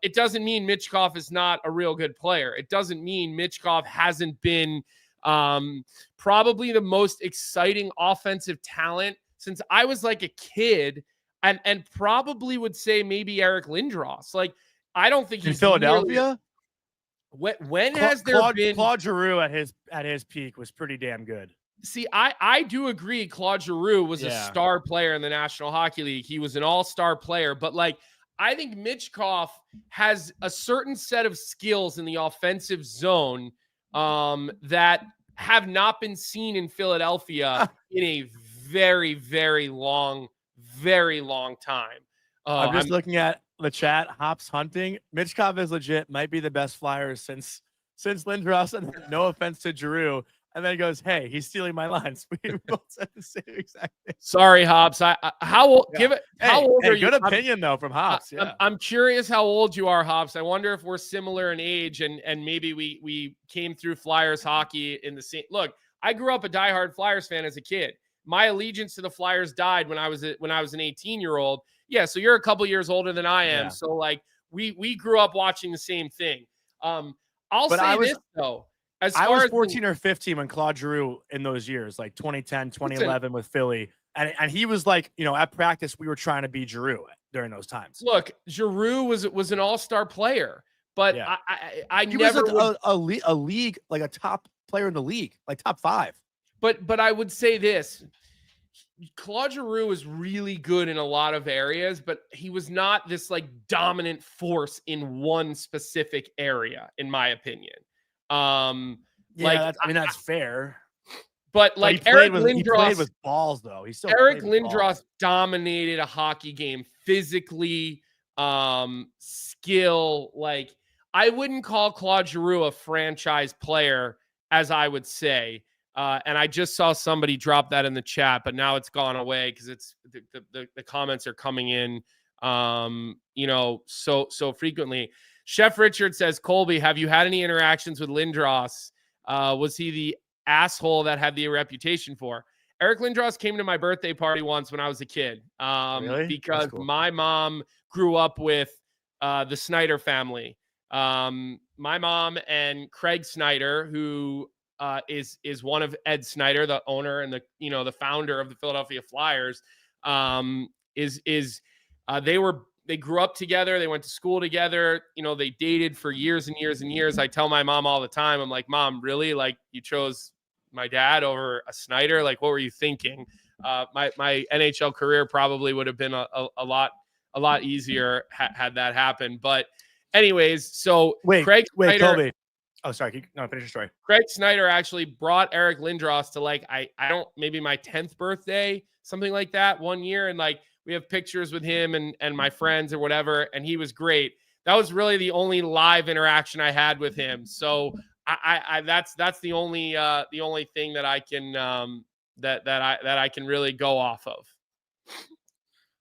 It doesn't mean Michkov is not a real good player. It doesn't mean Michkov hasn't been probably the most exciting offensive talent since I was like a kid, and probably would say maybe Eric Lindros. Like, I don't think he's in Philadelphia. When has there been Claude Giroux at his peak was pretty damn good. See, I do agree. Claude Giroux was a star player in the National Hockey League. He was an all-star player, but like, I think Michkov has a certain set of skills in the offensive zone that have not been seen in Philadelphia in a very, very long time. I'm just looking at the chat. Hops hunting. Michkov is legit. Might be the best Flyer since Lindros. And no offense to Giroux. And then he goes, "Hey, he's stealing my lines." We both said the same exact thing. Sorry, Hops. How old? Yeah. Give it. How old are you? Good opinion though from Hops. Yeah. I'm curious how old you are, Hops. I wonder if we're similar in age, and maybe we came through Flyers hockey in the same. Look, I grew up a diehard Flyers fan as a kid. My allegiance to the Flyers died when I was an 18-year-old. Yeah, so you're a couple years older than I am. Yeah. So like we grew up watching the same thing. I'll say this though. I was 14 or 15 when Claude Giroux in those years, like 2010, 2011 with Philly. And he was like, at practice, we were trying to be Giroux during those times. Look, Giroux was an all-star player, but yeah. he never was a league, like a top player in the league, like top 5. But I would say this. Claude Giroux is really good in a lot of areas, but he was not this like dominant force in one specific area, in my opinion. That's fair. But like Eric Lindros, he played with balls though. Eric Lindros dominated a hockey game physically, skill. Like I wouldn't call Claude Giroux a franchise player, as I would say. And I just saw somebody drop that in the chat, but now it's gone away because it's the comments are coming in, so frequently. Chef Richard says, Colby, have you had any interactions with Lindros? Was he the asshole that had the reputation for? Eric Lindros came to my birthday party once when I was a kid, really? Because cool. My mom grew up with the Snyder family. My mom and Craig Snyder, who is one of Ed Snyder, the owner and the founder of the Philadelphia Flyers, they grew up together. They went to school together. They dated for years and years and years. I tell my mom all the time, I'm like, Mom, really? Like you chose my dad over a Snyder? Like, what were you thinking? My NHL career probably would have been a lot easier had that happened. But anyways, so Craig Snyder, Colby. Oh, sorry. No, finish your story. Craig Snyder actually brought Eric Lindros to like, maybe my 10th birthday, something like that one year. And like, we have pictures with him and my friends or whatever. And he was great. That was really the only live interaction I had with him. So that's the only thing that I can, that I can really go off of.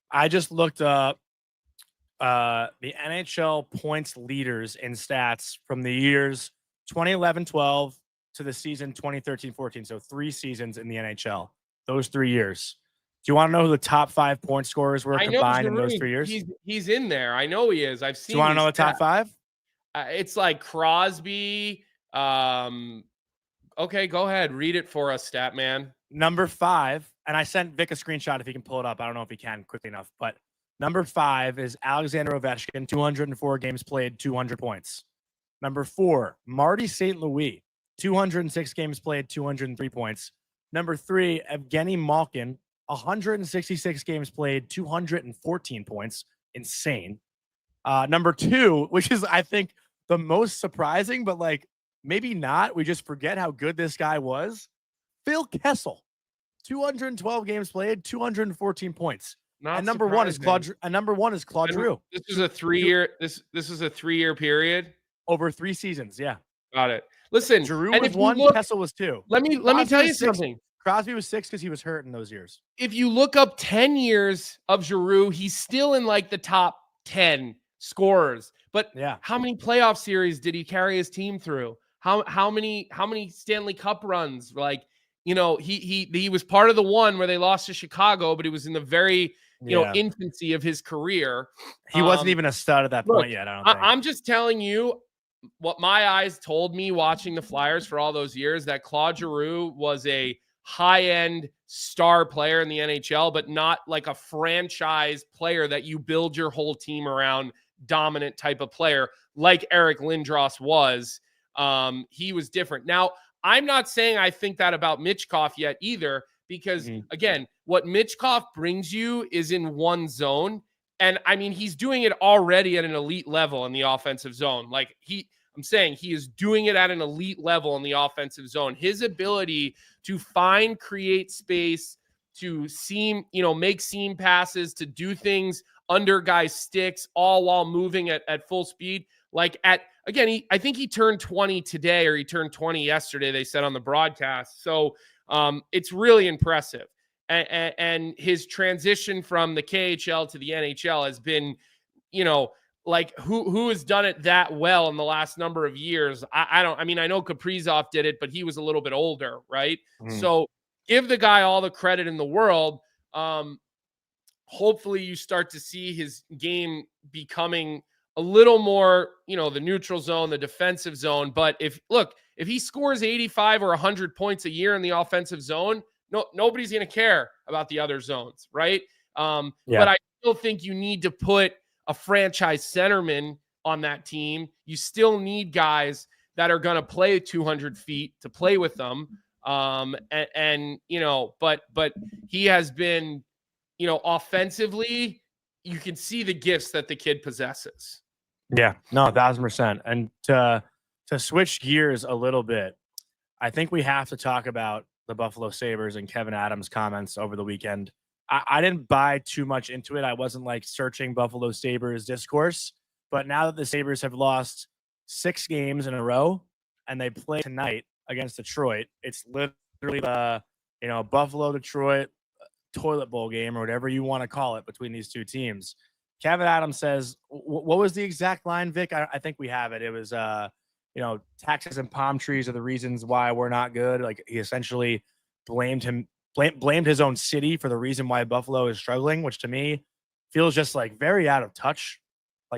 I just looked up the NHL points leaders in stats from the years 2011-12 to the season 2013-14. So 3 seasons in the NHL, those 3 years. Do you want to know who the top 5 point scorers were combined in those 3 years? He's in there. I know he is. I've seen. Do you want to know the top 5? It's like Crosby. Okay, go ahead. Read it for us, stat man. Number 5, and I sent Vic a screenshot if he can pull it up. I don't know if he can quickly enough, but number 5 is Alexander Ovechkin, 204 games played, 200 points. Number 4, Marty St. Louis, 206 games played, 203 points. Number 3, Evgeny Malkin, 166 games played, 214 points. Insane. Number 2, which is, I think, the most surprising, but like maybe not. We just forget how good this guy was. Phil Kessel, 212 games played, 214 points. And number 1 is Claude. And number 1 is Claude Giroux. This is a 3-year. This is a 3-year period. Over 3 seasons, yeah. Got it. Listen, Giroux was 1, Kessel was 2. Let me tell you something. Crosby was 6 because he was hurt in those years. If you look up 10 years of Giroux, he's still in like the top 10 scorers. But yeah, how many playoff series did he carry his team through? How many Stanley Cup runs? Like, he was part of the one where they lost to Chicago, but he was in the very infancy of his career. He wasn't even a stud at that point yet. I don't think. I'm just telling you what my eyes told me watching the Flyers for all those years, that Claude Giroux was a high-end star player in the NHL, but not like a franchise player that you build your whole team around, dominant type of player like Eric Lindros was. He was different. Now, I'm not saying I think that about Michkov yet either, because again, what Michkov brings you is in one zone. And I mean, he's doing it already at an elite level in the offensive zone. Like I'm saying he is doing it at an elite level in the offensive zone. His ability to create space, to make seam passes, to do things under guys' sticks, all while moving at full speed. I think he turned 20 today, or he turned 20 yesterday, they said on the broadcast. So it's really impressive. And his transition from the KHL to the NHL has been, who has done it that well in the last number of years? I know Kaprizov did it, but he was a little bit older, right? So give the guy all the credit in the world. Hopefully you start to see his game becoming a little more, the neutral zone, the defensive zone. But if he scores 85 or 100 points a year in the offensive zone, nobody's going to care about the other zones, right? But I still think you need to put a franchise centerman on that team. You still need guys that are going to play 200 feet to play with them. But he has been, offensively, you can see the gifts that the kid possesses. Yeah, no, 1,000%. And to switch gears a little bit, I think we have to talk about the Buffalo Sabres and Kevin Adams' comments over the weekend. I didn't buy too much into it. I wasn't searching Buffalo Sabres discourse, but now that the Sabres have lost 6 games in a row and they play tonight against Detroit, it's literally the Buffalo Detroit toilet bowl game, or whatever you want to call it, between these two teams. Kevin Adams says, what was the exact line, Vic? I think we have it. It was taxes and palm trees are the reasons why we're not good. He essentially blamed his own city for the reason why Buffalo is struggling, which to me feels just very out of touch.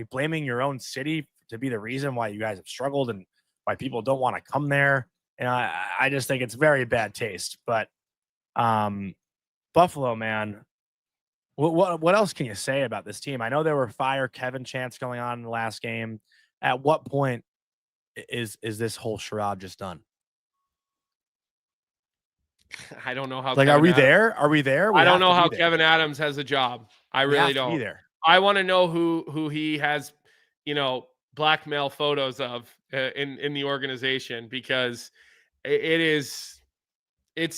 Blaming your own city to be the reason why you guys have struggled and why people don't want to come there. And I just think it's very bad taste. But Buffalo, man, what else can you say about this team? I know there were fire Kevin chants going on in the last game. At what point is this whole charade just done? I don't know how. Are we there? Are we there? I don't know how Kevin Adams has a job. I really don't. Be there. I want to know who he has, blackmail photos of in the organization, because it's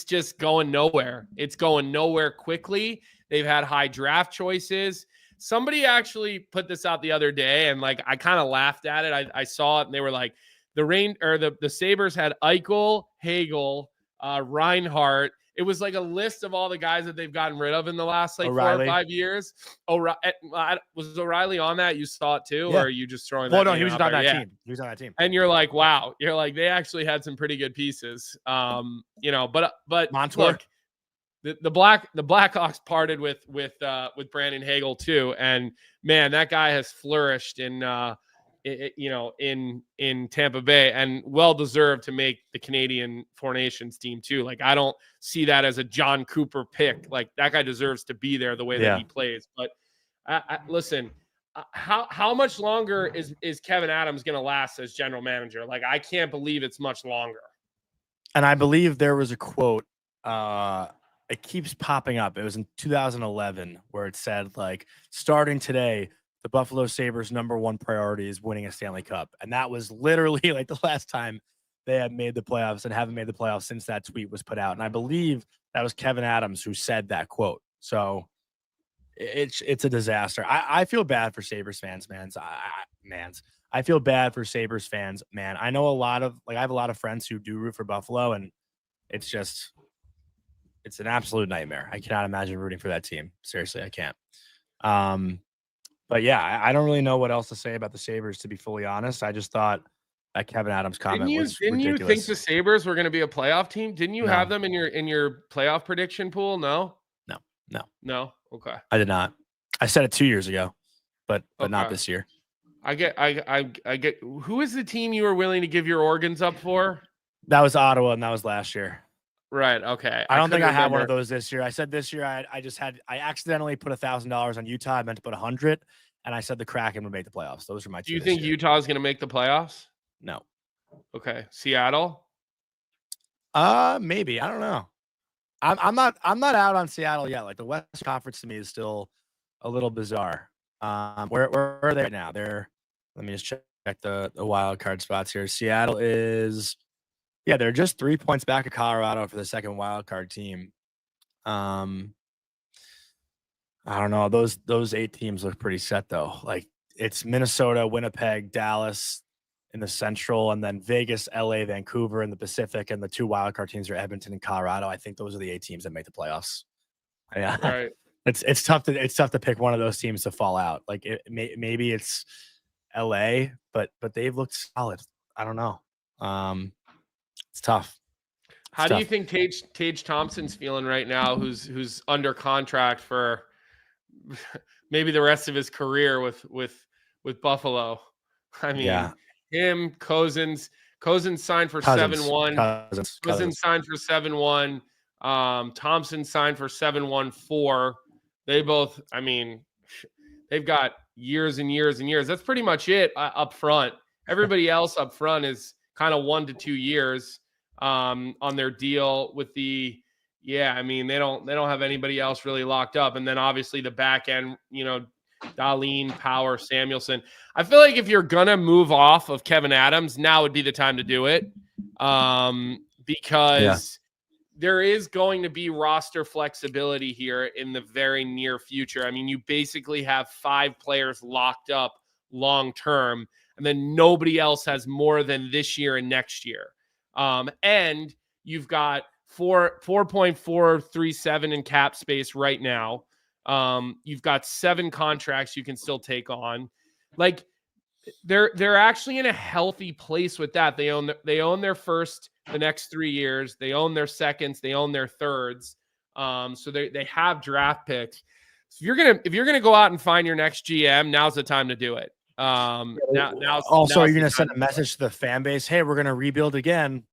just going nowhere. It's going nowhere quickly. They've had high draft choices. Somebody actually put this out the other day, and I kind of laughed at it. I saw it, and they were like, the Sabres had Eichel, Hagel, Reinhart. It was a list of all the guys that they've gotten rid of in the last 4 or 5 years. Was O'Reilly on that? You saw it too, or are you just throwing that? Well, no, he was on that team. He was on that team. And you're like, wow. You're like, they actually had some pretty good pieces. But Montour. Look, the Blackhawks parted with Brandon Hagel too, and man, that guy has flourished in Tampa Bay, and well deserved to make the Canadian Four Nations team too. I don't see that as a John Cooper pick. That guy deserves to be there the way that he plays. But listen, how much longer is Kevin Adams going to last as general manager? I can't believe it's much longer. And I believe there was a quote. It keeps popping up. It was in 2011 where it said, starting today, the Buffalo Sabres' #1 priority is winning a Stanley Cup. And that was literally the last time they had made the playoffs, and haven't made the playoffs since that tweet was put out. And I believe that was Kevin Adams who said that quote. So it's a disaster. I feel bad for Sabres fans, I feel bad for Sabres fans, man. I know I have a lot of friends who do root for Buffalo, and it's an absolute nightmare. I cannot imagine rooting for that team. Seriously, I can't. But yeah, I don't really know what else to say about the Sabres, to be fully honest. I just thought that Kevin Adams comment was ridiculous. Didn't you think the Sabres were going to be a playoff team? Didn't you have them in your playoff prediction pool? No. Okay. I did not. I said it 2 years ago, but not this year. I get. Who is the team you were willing to give your organs up for? That was Ottawa, and that was last year. Right. Okay. I don't think I had one of those this year. I said this year I accidentally put $1,000 on Utah. I meant to put 100, and I said the Kraken would make the playoffs. Those are my two. Do you think Utah is going to make the playoffs? No. Okay. Seattle? Maybe. I don't know. I'm not out on Seattle yet. Like the West Conference to me is still a little bizarre. Where are they right now? Let me just check the wild card spots here. Seattle is they're just 3 points back of Colorado for the second wild card team. I don't know. Those 8 teams look pretty set though. Like it's Minnesota, Winnipeg, Dallas in the Central, and then Vegas, LA, Vancouver in the Pacific, and the 2 wildcard teams are Edmonton and Colorado. I think those are the 8 teams that make the playoffs. Yeah, Right. It's tough to pick one of those teams to fall out. Like maybe it's LA, but they've looked solid. I don't know. It's tough. How do you think Tage Thompson's feeling right now? Who's under contract for maybe the rest of his career with Buffalo? I mean, him, Cousins signed for 7-1. Cousins signed for 7-1. Thompson signed for 7-1-4. They both, I mean, they've got years and years and years. That's pretty much it up front. Everybody else up front is kind of 1 to 2 years on their deal with the. Yeah, I mean, they don't have anybody else really locked up. And then obviously the back end, Dahlin, Power, Samuelson. I feel like if you're going to move off of Kevin Adams, now would be the time to do it. Because there is going to be roster flexibility here in the very near future. I mean, you basically have 5 players locked up long-term, and then nobody else has more than this year and next year. And you've got 4.437 in cap space right now. You've got 7 contracts you can still take on. Like they're actually in a healthy place with that. They own their first, the next 3 years. They own their seconds. They own their thirds. So they have draft picks. So if you're gonna go out and find your next GM, now's the time to do it. Now's you're gonna send a message to the fan base. Hey, we're gonna rebuild again,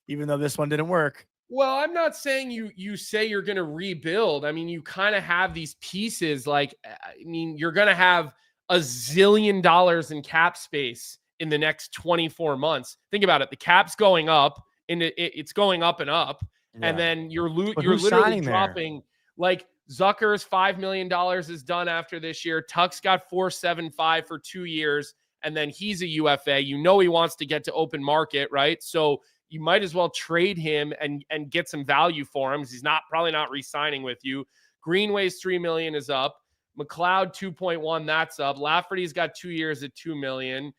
even though this one didn't work. Well, I'm not saying you say you're going to rebuild. I mean, you kind of have these pieces. Like, I mean, you're going to have $1 zillion in cap space in the next 24 months. Think about it. The cap's going up, and it's going up and up. Yeah. And then you're literally dropping like Zucker's $5 million is done after this year. Tuck's got $4.75 for 2 years, and then he's a UFA. He wants to get to open market, right? So you might as well trade him and get some value for him because he's probably not re-signing with you. Greenway's $3 million is up. McLeod 2.1, that's up. Lafferty's got 2 years at $2 million.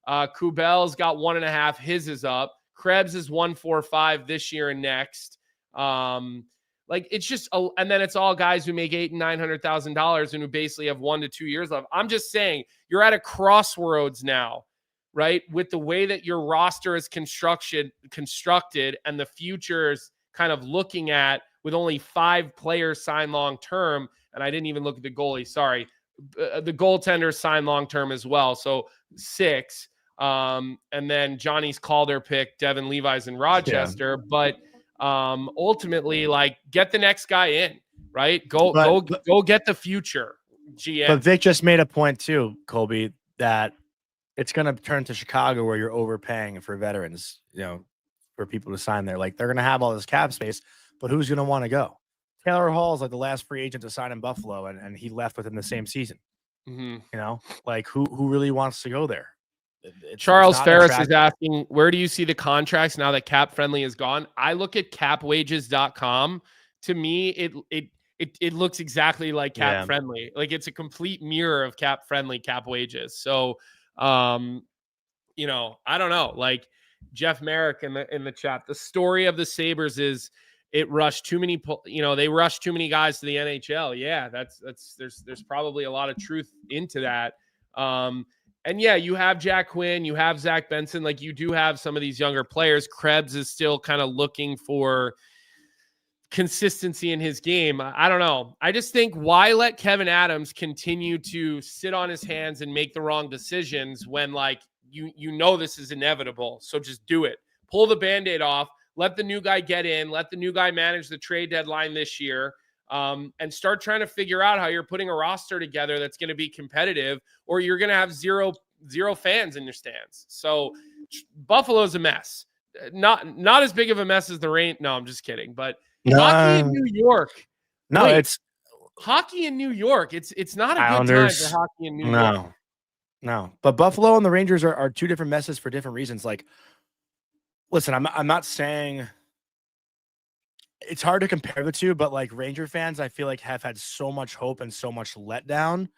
Kubel's got 1.5, his is up. Krebs is 1.45 this year and next. Like it's just, and then it's all guys who make $800,000 and $900,000 and who basically have 1 to 2 years left. I'm just saying you're at a crossroads now, right? With the way that your roster is constructed and the future's kind of looking at with only 5 players signed long-term. And I didn't even look at the goalie. Sorry. The goaltender signed long-term as well. So 6. And then Johnny's Calder pick, Devin Levi's in Rochester. Yeah. But ultimately, like, get the next guy in, right? Go get the future GM. But Vic just made a point too, Colby, that it's going to turn to Chicago where you're overpaying for veterans, for people to sign there. Like, they're going to have all this cap space, but who's going to want to go? Taylor Hall is like the last free agent to sign in Buffalo, and he left within the same season. Mm-hmm. Like who really wants to go there? Charles Ferris is asking, where do you see the contracts now that Cap Friendly is gone? I look at capwages.com. To me, it looks exactly like Cap Friendly. Like it's a complete mirror of Cap Friendly, Cap Wages. So, I don't know. Like Jeff Merrick in the chat, the story of the Sabres is it rushed too many. They rushed too many guys to the NHL. Yeah, there's probably a lot of truth into that. And yeah, you have Jack Quinn, you have Zach Benson. Like you do have some of these younger players. Krebs is still kind of looking for consistency in his game. I don't know. I just think why let Kevin Adams continue to sit on his hands and make the wrong decisions when like this is inevitable. So just do it. Pull the Band-Aid off. Let the new guy get in. Let the new guy manage the trade deadline this year. And start trying to figure out how you're putting a roster together that's going to be competitive, or you're going to have zero fans in your stands. So Buffalo's a mess. not as big of a mess as the rain. No, I'm just kidding. But hockey in New York. No, it's hockey in New York. It's not a Islanders, good time for hockey in New York. No. But Buffalo and the Rangers are two different messes for different reasons. Like, listen, I'm not saying it's hard to compare the two, but like Ranger fans, I feel like have had so much hope and so much letdown,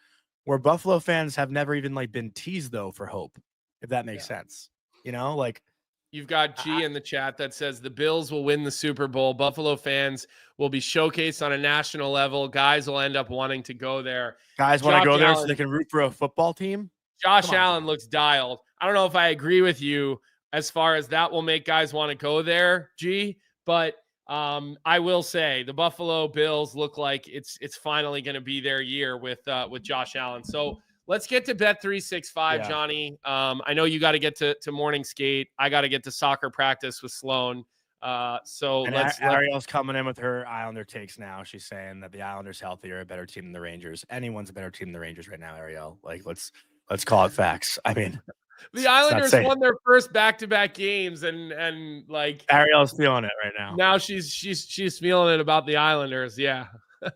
where Buffalo fans have never even like been teased though for hope, if that makes sense. You know, like you've got G in the chat that says the Bills will win the Super Bowl. Buffalo fans will be showcased on a national level. Guys will end up wanting to go there. Guys want to go there so they can root for a football team. Josh Allen looks dialed. I don't know if I agree with you as far as that will make guys want to go there, G, but I will say the Buffalo Bills look like it's finally going to be their year with Josh Allen. So let's get to Bet365, Johnny. I know you got to get to morning skate. I got to get to soccer practice with Sloan. So Ariel's coming in with her Islander takes now. She's saying that the Islanders healthier, a better team than the Rangers. Anyone's a better team than the Rangers right now, Ariel. Like let's call it facts. I mean, the Islanders won their first back-to-back games, and like Ariel's feeling it right now. Now she's feeling it about the Islanders. Yeah,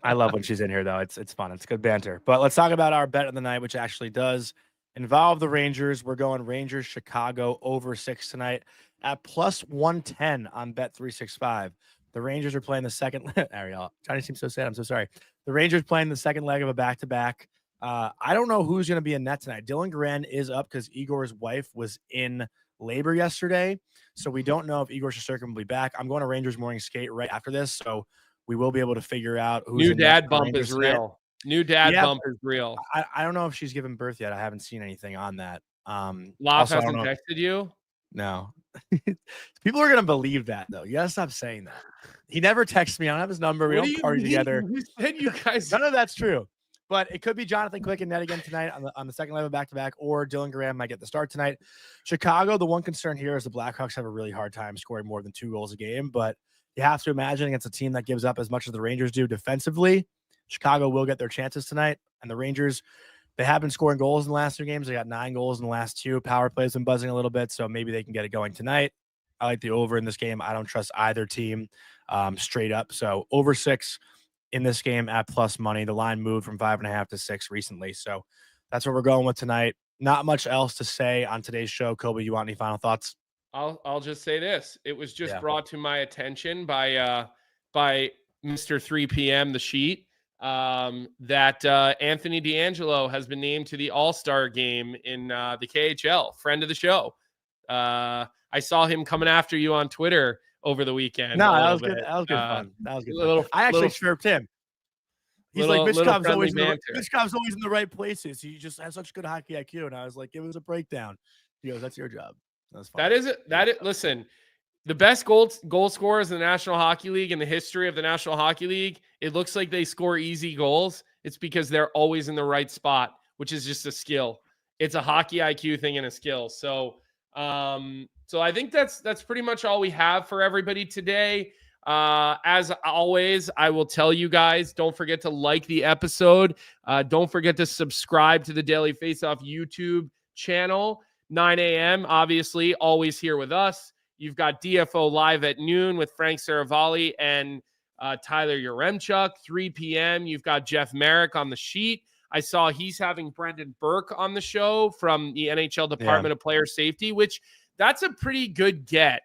I love when she's in here though. It's fun. It's good banter. But let's talk about our bet of the night, which actually does involve the Rangers. We're going Rangers Chicago over 6 tonight at plus 110 on Bet365. The Rangers are playing the second. Ariel, Johnny seems so sad. I'm so sorry. The Rangers playing the second leg of a back-to-back. I don't know who's going to be in net tonight. Dylan Guerin is up because Igor's wife was in labor yesterday. So we don't know if Igor Shesterkin will be back. I'm going to Rangers morning skate right after this. So we will be able to figure out who's new in dad bump is real. New dad bump is real. I don't know if she's given birth yet. I haven't seen anything on that. Loft hasn't texted you? No. People are going to believe that though. You got to stop saying that. He never texts me. I don't have his number. We don't party together. Who said you guys? None of that's true. But it could be Jonathan Quick and net again tonight on the second level back-to-back, or Dylan Guerin might get the start tonight. Chicago, the one concern here is the Blackhawks have a really hard time scoring more than 2 goals a game, but you have to imagine against a team that gives up as much as the Rangers do defensively, Chicago will get their chances tonight. And the Rangers, they have been scoring goals in the last 2 games. They got 9 goals in the last 2. Power play's been buzzing a little bit, so maybe they can get it going tonight. I like the over in this game. I don't trust either team straight up. So over 6 in this game at plus money. The line moved from 5.5 to 6 recently. So that's what we're going with tonight. Not much else to say on today's show. Colby, you want any final thoughts? I'll just say this. It was just brought to my attention by Mr. 3 p.m. The Sheet that Anthony D'Angelo has been named to the All-Star game in the KHL. Friend of the show. I saw him coming after you on Twitter over the weekend. No, that was good. That was good fun. That was good. I actually chirped him. He's like, Mitch Cobb's always in the right places. He just has such good hockey IQ. And I was like, give us a breakdown. He goes, that's your job. That's fine. Listen, the best goal scorers in the National Hockey League in the history of the National Hockey League, it looks like they score easy goals. It's because they're always in the right spot, which is just a skill. It's a hockey IQ thing and a skill. So I think that's pretty much all we have for everybody today. As always, I will tell you guys, don't forget to like the episode. Don't forget to subscribe to the Daily Faceoff YouTube channel. 9 a.m., obviously, always here with us. You've got DFO live at noon with Frank Saravalli and Tyler Yaremchuk. 3 p.m., you've got Jeff Merrick on the sheet. I saw he's having Brendan Burke on the show from the NHL Department of Player Safety, which that's a pretty good get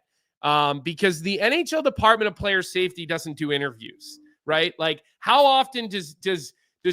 because the NHL Department of Player Safety doesn't do interviews, right? Like, how often does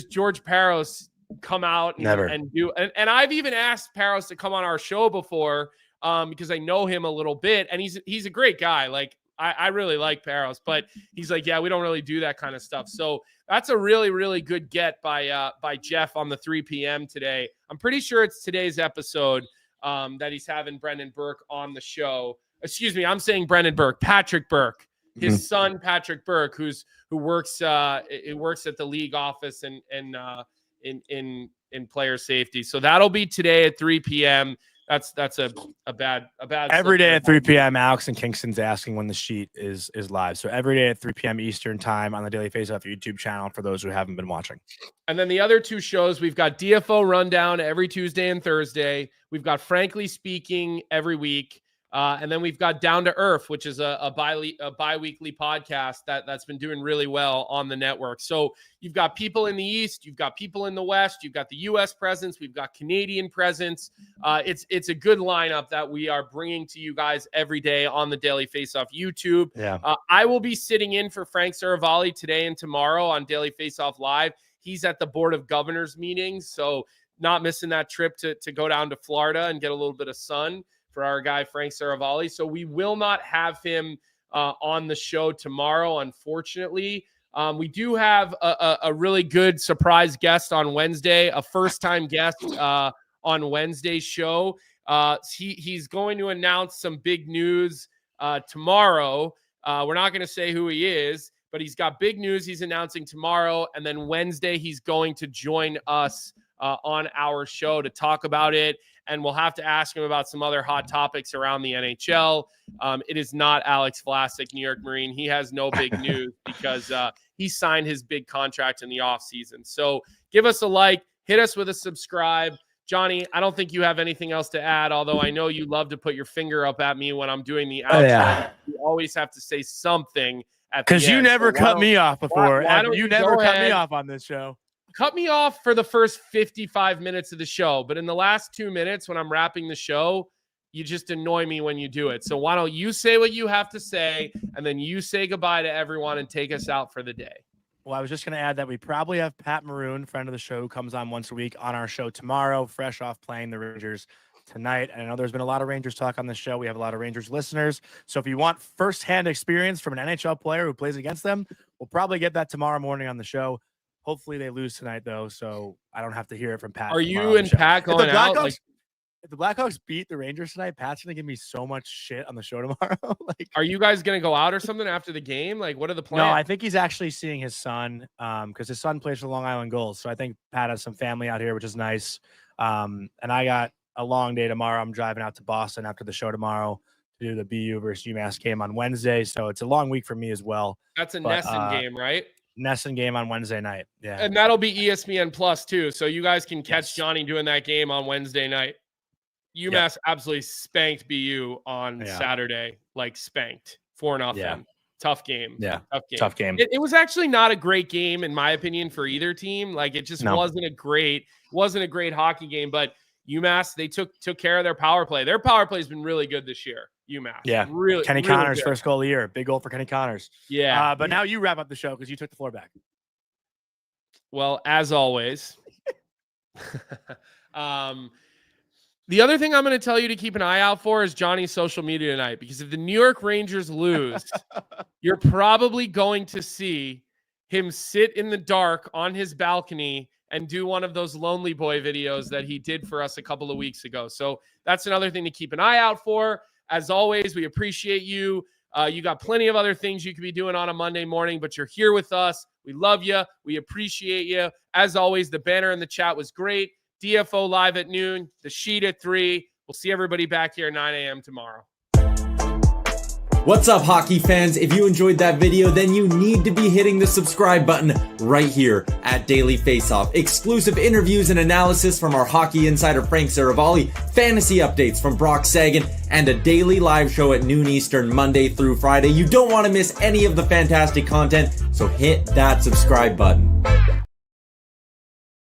George Parros come out and do? And I've even asked Parros to come on our show before because I know him a little bit, and he's a great guy. Like, I really like Parros, but he's like, yeah, we don't really do that kind of stuff. So that's a really, really good get by Jeff on the 3 p.m. today. I'm pretty sure it's today's episode that he's having Brendan Burke on the show. Excuse me, I'm saying Brendan Burke, Patrick Burke, his son Patrick Burke, who works at the league office and in player safety. So that'll be today at 3 p.m. That's a bad every day at 3 p.m. Alex and Kingston's asking when the sheet is live. So every day at 3 p.m. Eastern time on the Daily Faceoff YouTube channel for those who haven't been watching. And then the other 2 shows, we've got DFO Rundown every Tuesday and Thursday. We've got Frankly Speaking every week. And then we've got Down to Earth, which is a bi-weekly podcast that's been doing really well on the network. So you've got people in the East, you've got people in the West, you've got the U.S. presence, we've got Canadian presence. It's a good lineup that we are bringing to you guys every day on the Daily Faceoff YouTube. Yeah. I will be sitting in for Frank Saravalli today and tomorrow on Daily Faceoff Live. He's at the Board of Governors meetings, so not missing that trip to go down to Florida and get a little bit of sun for our guy, Frank Saravalli. So we will not have him on the show tomorrow, unfortunately. We do have a really good surprise guest on Wednesday, a first-time guest on Wednesday's show. He's going to announce some big news tomorrow. We're not going to say who he is, but he's got big news he's announcing tomorrow. And then Wednesday, he's going to join us on our show to talk about it. And we'll have to ask him about some other hot topics around the NHL. It is not Alex Vlasic, New York Marine. He has no big news because he signed his big contract in the offseason. So give us a like, hit us with a subscribe. Johnny, I don't think you have anything else to add, although I know you love to put your finger up at me when I'm doing the outro. Yeah. You always have to say something at the end. Because you never cut me off before. Why don't you you never go cut me ahead? off on this show. Cut me off for the first 55 minutes of the show, but in the last 2 minutes when I'm wrapping the show, you just annoy me when you do it. So why don't you say what you have to say, and then you say goodbye to everyone and take us out for the day. Well, I was just going to add that we probably have Pat Maroon, friend of the show, who comes on once a week on our show tomorrow, fresh off playing the Rangers tonight. And I know there's been a lot of Rangers talk on this show. We have a lot of Rangers listeners. So if you want firsthand experience from an NHL player who plays against them, we'll probably get that tomorrow morning on the show. Hopefully they lose tonight, though, so I don't have to hear it from Pat. Are you and Pat going out? If the Blackhawks beat the Rangers tonight, Pat's going to give me so much shit on the show tomorrow. Are you guys going to go out or something after the game? Like, what are the plans? No, I think he's actually seeing his son because his son plays for Long Island Gulls. So I think Pat has some family out here, which is nice. And I got a long day tomorrow. I'm driving out to Boston after the show tomorrow to do the BU versus UMass game on Wednesday. So it's a long week for me as well. That's a Nesson game, right? Nesson game on Wednesday night. Yeah. And that'll be ESPN Plus too. So you guys can catch Johnny doing that game on Wednesday night. UMass absolutely spanked BU on Saturday, like spanked 4-0. Yeah. Tough game. Yeah. Tough game. It was actually not a great game, in my opinion, for either team. Like it just wasn't a great hockey game, but UMass, they took care of their power play. Their power play has been really good this year. UMass. Yeah. Really. Kenny really Connors, good. first goal of the year. Big goal for Kenny Connors. Yeah. But now you wrap up the show because you took the floor back. Well, as always. The other thing I'm going to tell you to keep an eye out for is Johnny's social media tonight, because if the New York Rangers lose, you're probably going to see him sit in the dark on his balcony and do one of those Lonely Boy videos that he did for us a couple of weeks ago. So that's another thing to keep an eye out for. As always, we appreciate you. You got plenty of other things you could be doing on a Monday morning, but you're here with us. We love you. We appreciate you. As always, the banner in the chat was great. DFO live at noon, the sheet at 3. We'll see everybody back here at 9 a.m. tomorrow. What's up, hockey fans? If you enjoyed that video, then you need to be hitting the subscribe button right here at Daily Faceoff. Exclusive interviews and analysis from our hockey insider Frank Saravalli, fantasy updates from Brock Sagan, and a daily live show at noon Eastern, Monday through Friday. You don't want to miss any of the fantastic content, so hit that subscribe button.